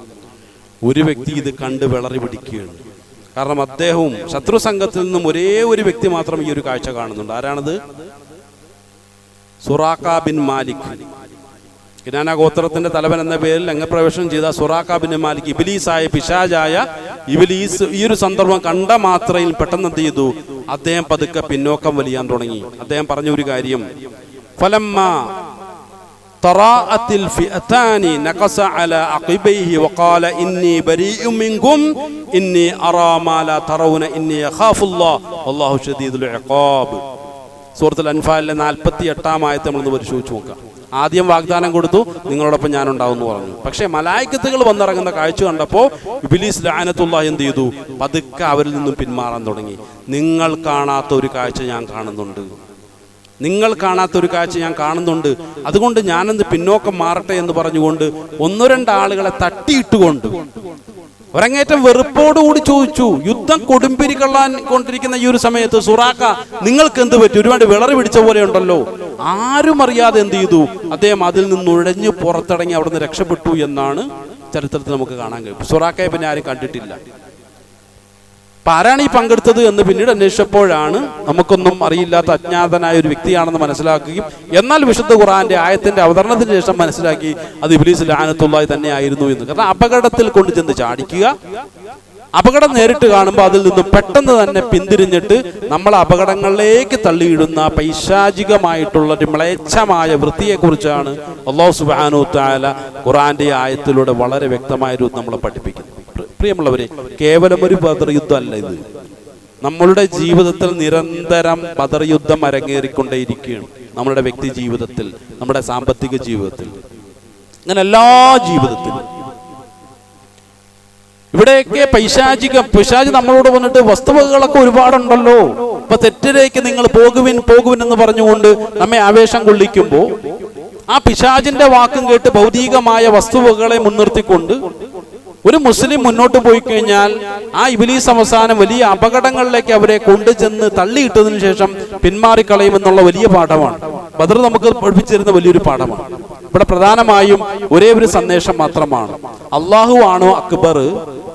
ഒരു വ്യക്തി ഇത് കണ്ട് വിളറി പിടിക്കുകയാണ്. കാരണം അദ്ദേഹവും ശത്രു സംഘത്തിൽ നിന്നും ഒരേ ഒരു വ്യക്തി മാത്രം ഈ ഒരു കാഴ്ച കാണുന്നുണ്ട്. ആരാണത്? സുറാഖ ബിൻ മാലിക്. കിനാന ഗോത്രത്തിന്റെ തലവൻ എന്ന പേരിൽ രംഗപ്രവേശനം ചെയ്ത സുറാഖ ബിൻ മാലിക്, ഇബ്ലീസായ പിശാചായ ഇബ്ലീസ് ഈ ഒരു സന്ദർഭം കണ്ട മാത്രയിൽ പെട്ടെന്ന് എന്ത് ചെയ്തു? അദ്ദേഹം പതുക്കെ പിന്നോക്കം വലിയാൻ തുടങ്ങി. അദ്ദേഹം പറഞ്ഞ ഒരു കാര്യം, ഫലമ്മാ തറാഅത്തിൽ ഫിഅതാനി നഖസ അലാ അഖിബൈഹി വഖാല ഇന്നി ബരീഉ മിൻകും ഇന്നി അറാ മാ ലാ തറൗന ഇന്നി യഖാഫുല്ലാഹ് വല്ലാഹു ശദീദുൽ ഇഖാബ്. സൂറത്തുൽ അൻഫാലിലെ 48-ാം ആയത്ത് നമ്മളൊന്ന് പരിശോധിച്ച് നോക്കാം. ആദ്യം വാഗ്ദാനം കൊടുത്തു, നിങ്ങളോടൊപ്പം ഞാൻ ഉണ്ടാവുമെന്ന് പറഞ്ഞു. പക്ഷേ മലായിക്കത്തുകൾ വന്നിറങ്ങുന്ന കാഴ്ച കണ്ടപ്പോൾ ഇബ്ലീസ് ലഅനത്തുല്ലാഹി എന്ത് ചെയ്തു? പതുക്കെ അവരിൽ നിന്നും പിന്മാറാൻ തുടങ്ങി. നിങ്ങൾ കാണാത്ത ഒരു കാഴ്ച ഞാൻ കാണുന്നുണ്ട്, നിങ്ങൾ കാണാത്ത ഒരു കാഴ്ച ഞാൻ കാണുന്നുണ്ട്, അതുകൊണ്ട് ഞാനെന്ത് പിന്നോക്കം മാറട്ടെ എന്ന് പറഞ്ഞുകൊണ്ട് 1-2 ആളുകളെ തട്ടിയിട്ടുകൊണ്ട് ഒരങ്ങേറ്റം വെറുപ്പോടുകൂടി ചോദിച്ചു. യുദ്ധം കൊടുമ്പിരി കൊള്ളാൻ കൊണ്ടിരിക്കുന്ന ഈ ഒരു സമയത്ത് സുറാഖ, നിങ്ങൾക്ക് എന്ത് പറ്റി? ഒരുപാട് വിളറി പിടിച്ച പോലെ ഉണ്ടല്ലോ. ആരും അറിയാതെ എന്ത് ചെയ്തു? അദ്ദേഹം അതിൽ നിന്ന് നുഴഞ്ഞു പുറത്തിറങ്ങി അവിടുന്ന് രക്ഷപ്പെട്ടു എന്നാണ് ചരിത്രത്തിൽ നമുക്ക് കാണാൻ കഴിയും. സുറാഖയെ പിന്നെ ആരും കണ്ടിട്ടില്ല. അപ്പൊ ആരാണ് ഈ പങ്കെടുത്തത് എന്ന് പിന്നീട് അന്വേഷിച്ചപ്പോഴാണ് നമുക്കൊന്നും അറിയില്ലാത്ത അജ്ഞാതനായ ഒരു വ്യക്തിയാണെന്ന് മനസ്സിലാക്കുകയും, എന്നാൽ വിശുദ്ധ ഖുർആന്റെ ആയത്തിന്റെ അവതരണത്തിന് ശേഷം മനസ്സിലാക്കി അത് ഇബ്ലീസ് ലഅനത്തുല്ലാഹി തന്നെ ആയിരുന്നു എന്ന്. കാരണം അപകടത്തിൽ കൊണ്ട് ചെന്ന് ചാടിക്കുക, അപകടം നേരിട്ട് കാണുമ്പോൾ അതിൽ നിന്നും പെട്ടെന്ന് തന്നെ പിന്തിരിഞ്ഞിട്ട് നമ്മളെ അപകടങ്ങളിലേക്ക് തള്ളിയിടുന്ന പൈശാചികമായിട്ടുള്ള ഒരു മ്ലേച്ഛമായ വൃത്തിയെക്കുറിച്ചാണ് അല്ലാഹു സുബ്ഹാനഹു തആല ഖുർആന്റെ ആയത്തിലൂടെ വളരെ വ്യക്തമായ രൂപത്തിൽ നമ്മളെ പഠിപ്പിക്കുന്നത്. പ്രിയമുള്ളവരെ, കേവലം ഒരു ബദർ യുദ്ധമല്ല ഇത്. നമ്മളുടെ ജീവിതത്തിൽ നിരന്തരം ബദർ യുദ്ധം അരങ്ങേറിക്കൊണ്ടേയിരിക്കുകയാണ്. നമ്മളുടെ വ്യക്തി ജീവിതത്തിൽ, നമ്മുടെ സാമ്പത്തിക ജീവിതത്തിൽ, അങ്ങനെ എല്ലാ ജീവിതത്തിലും. ഇവിടെയൊക്കെ പിശാച് നമ്മളോട് വന്നിട്ട് വസ്തുവകകളൊക്കെ ഒരുപാടുണ്ടല്ലോ, ഇപ്പൊ തെറ്റിലേക്ക് നിങ്ങൾ പോകുവിൻ എന്ന് പറഞ്ഞുകൊണ്ട് നമ്മെ ആവേശം കൊള്ളിക്കുമ്പോൾ ആ പിശാചിന്റെ വാക്കും കേട്ട് ഭൗതികമായ വസ്തുവകകളെ മുൻനിർത്തിക്കൊണ്ട് ഒരു മുസ്ലിം മുന്നോട്ട് പോയി കഴിഞ്ഞാൽ ആ ഇബ്ലീസ് അവസാനം വലിയ അപകടങ്ങളിലേക്ക് അവരെ കൊണ്ടുചെന്ന് തള്ളിയിട്ടതിനു ശേഷം പിന്മാറിക്കളയുമെന്നുള്ള വലിയ പാഠമാണ് ബദർ നമുക്ക് പഠിപ്പിച്ചിരുന്ന വലിയൊരു പാഠമാണ്. ഇവിടെ പ്രധാനമായും ഒരേ ഒരു സന്ദേശം മാത്രമാണ്, അള്ളാഹു ആണോ അക്ബർ,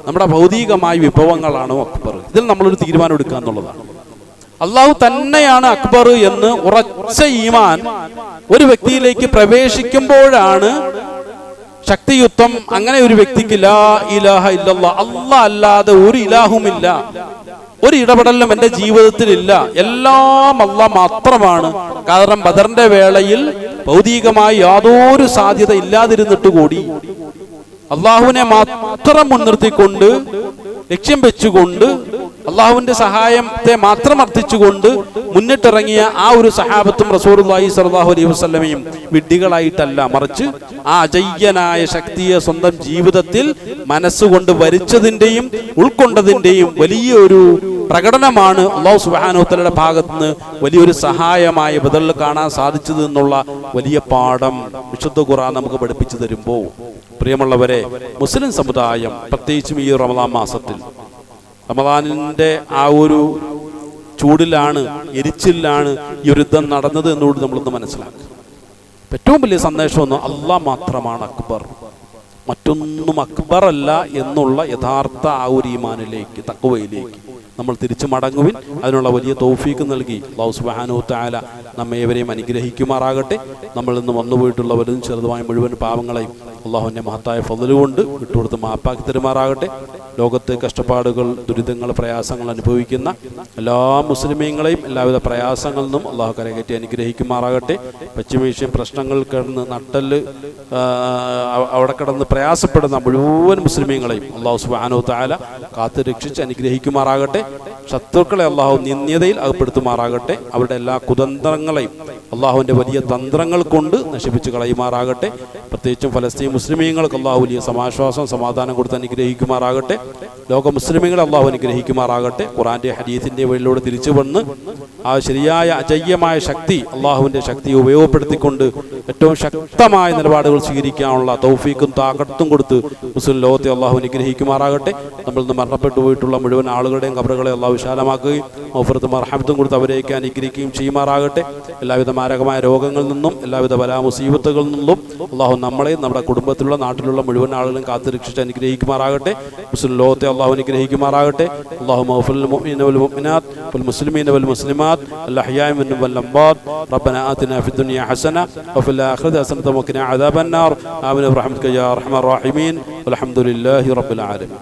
നമ്മുടെ ഭൗതികമായ വിഭവങ്ങളാണോ അക്ബർ? ഇതിൽ നമ്മളൊരു തീരുമാനം എടുക്കുക എന്നുള്ളതാണ്. അള്ളാഹു തന്നെയാണ് അക്ബർ എന്ന് ഉറച്ച ഈമാൻ ഒരു വ്യക്തിയിലേക്ക് പ്രവേശിക്കുമ്പോഴാണ് ശക്തിയുക്തം അങ്ങനെ ഒരു വ്യക്തിക്ക് ലാ ഇലാഹ ഇല്ലല്ലാഹ്, അല്ലാഹ് അല്ലാതെ ഒരു ഇലാഹുമില്ല, ഒരു ഇടപെടലും എന്റെ ജീവിതത്തിലില്ല, എല്ലാം അല്ലാഹ് മാത്രമാണ്. കാരണം ബദറിന്റെ വേളയിൽ ഭൗതികമായി യാതൊരു സാധ്യത ഇല്ലാതിരുന്നിട്ട് കൂടി അള്ളാഹുവിനെ മാത്രം മുൻനിർത്തിക്കൊണ്ട് ലക്ഷ്യം വെച്ചുകൊണ്ട് അള്ളാഹുവിന്റെ സഹായത്തെ മാത്രം അർത്ഥിച്ചുകൊണ്ട് മുന്നിട്ടിറങ്ങിയ ആ ഒരു സഹാബത്തും റസൂലുള്ളാഹി സ്വല്ലല്ലാഹു അലൈഹി വസല്ലമയും വിഡ്ഢികളായിട്ടല്ല, മറിച്ച് ആ അജയ്യനായ ശക്തിയെ സ്വന്തം ജീവിതത്തിൽ മനസ്സുകൊണ്ട് വരിച്ചതിന്റെയും ഉൾക്കൊണ്ടതിന്റെയും വലിയൊരു പ്രകടനമാണ് അല്ലാഹു സുബ്ഹാനഹു വ തആലയുടെ ഭാഗത്ത് നിന്ന് വലിയൊരു സഹായമായ ബദറിൽ കാണാൻ സാധിച്ചത് എന്നുള്ള വലിയ പാഠം വിശുദ്ധ ഖുർആൻ നമുക്ക് പഠിപ്പിച്ചു തരുമ്പോൾ, പ്രിയമുള്ളവരെ, മുസ്ലിം സമുദായം പ്രത്യേകിച്ചും ഈ റമദാൻ മാസത്തിൽ, റമദാനിന്റെ ആ ഒരു ചൂടിലാണ്, എരിച്ചിലാണ് ഈ യുദ്ധം നടന്നത് എന്നുകൂടി നമ്മളൊന്ന് മനസ്സിലാക്കുക. ഏറ്റവും വലിയ സന്ദേശമൊന്നും അല്ലാഹ് മാത്രമാണ് അക്ബർ, മറ്റൊന്നും അക്ബർ അല്ല എന്നുള്ള യഥാർത്ഥ ആ ഒരു ഈമാനിലേക്ക്, തഖ്വയിലേക്ക് നമ്മൾ തിരിച്ചു മടങ്ങുവിൻ. അതിനുള്ള വലിയ തൗഫീക്ക് നൽകി അല്ലാഹു സുബ്ഹാനഹു വ തആല നമ്മെ ഏവരെയും അനുഗ്രഹിക്കുമാറാകട്ടെ. നമ്മളിൽ നിന്ന് വന്നുപോയിട്ടുള്ളവരും ചെറുതുമായ മുഴുവൻ പാവങ്ങളെയും അള്ളാഹുവിൻ്റെ മഹത്തായ ഫضل കൊണ്ട് വിട്ടുകൊടുത്ത് മാപ്പാക്കി തരുമാറാകട്ടെ. ലോകത്ത് കഷ്ടപ്പാടുകൾ, ദുരിതങ്ങൾ, പ്രയാസങ്ങൾ അനുഭവിക്കുന്ന എല്ലാ മുസ്ലിമീങ്ങളെയും എല്ലാവിധ പ്രയാസങ്ങളിൽ നിന്നും അള്ളാഹു കരകയറ്റി അനുഗ്രഹിക്കുമാറാകട്ടെ. പശ്ചിമേഷ്യൻ പ്രശ്നങ്ങൾ കിടന്ന് നട്ടല് അവിടെ കിടന്ന് പ്രയാസപ്പെടുന്ന മുഴുവൻ മുസ്ലിമീങ്ങളെയും അള്ളാഹു സുബ്ഹാനഹു വ തആല കാത്തു രക്ഷിച്ച് അനുഗ്രഹിക്കുമാറാകട്ടെ. ശത്രുക്കളെ അള്ളാഹു നിന്ദ്യതയിൽ അകപ്പെടുത്തുമാറാകട്ടെ. അവരുടെ എല്ലാ കുതന്ത്രങ്ങളെയും അള്ളാഹുവിൻ്റെ വലിയ തന്ത്രങ്ങൾ കൊണ്ട് നശിപ്പിച്ച് കളയുമാറാകട്ടെ. പ്രത്യേകിച്ചും ഫലസ്തീൻ മുസ്ലിമീങ്ങൾക്ക് അള്ളാഹു വലിയ സമാശ്വാസം, സമാധാനം കൊടുത്ത് അനുഗ്രഹിക്കുമാറാകട്ടെ. ലോക മുസ്ലിമീങ്ങളെ അള്ളാഹു അനുഗ്രഹിക്കുമാറാകട്ടെ. ഖുർആന്റെ ഹദീസിന്റെ വഴിയിലൂടെ തിരിച്ചു വന്ന് ആ ശരിയായ അജയ്യമായ ശക്തി, അള്ളാഹുവിൻ്റെ ശക്തി ഉപയോഗപ്പെടുത്തിക്കൊണ്ട് ഏറ്റവും ശക്തമായ നിലപാടുകൾ സ്വീകരിക്കാനുള്ള തൗഫീക്കും താക്കത്തും കൊടുത്ത് മുസ്ലിം ലോകത്തെ അള്ളാഹു അനുഗ്രഹിക്കുമാറാകട്ടെ. നമ്മളിൽ നിന്ന് മരണപ്പെട്ടു പോയിട്ടുള്ള മുഴുവൻ ആളുകളുടെയും ഖബറുകളെ അള്ളാഹു വിശാലമാക്കുകയും മഗ്ഫിറത്തും മർഹമത്തും കൊടുത്ത് അവരേക്ക് അനുഗ്രഹിക്കുകയും ചെയ്യുമാറാകട്ടെ. എല്ലാവിധ മാരകമായ രോഗങ്ങളിൽ നിന്നും എല്ലാവിധ ബലാ മുസീബത്തുകളിൽ നിന്നും അള്ളാഹു നമ്മളെയും നമ്മുടെ കുടുംബത്തിലുള്ള നാട്ടിലുള്ള മുഴുവൻ ആളുകളും കാത്തുരക്ഷിച്ച് അനുഗ്രഹിക്കുമാറാകട്ടെ. മുസ്ലിം ലോകത്തെ അള്ളാഹു അനുഗ്രഹിക്കുമാറാകട്ടെ. അള്ളാഹു മഗ്ഫിർ ലിൽ മുഅ്മിനീന വൽ മുഅ്മിനാത്ത് വൽ മുസ്ലിമീന വൽ മുസ്ലിമാത്ത് അൽ അഹ്യാഇ മിൻഹും വൽ അംവാത്ത്. റബ്ബനാ ആതിനാ ഫിദ് ദുനിയ ഹസന വഫിൽ ആഖിറതി ഹസനത വഖിനാ അദാബൻ നാർ. ആമീൻ ബിറഹ്മതിക യാ അർഹമർ റഹീമീൻ. വൽഹംദുലില്ലാഹി റബ്ബിൽ ആലമീൻ.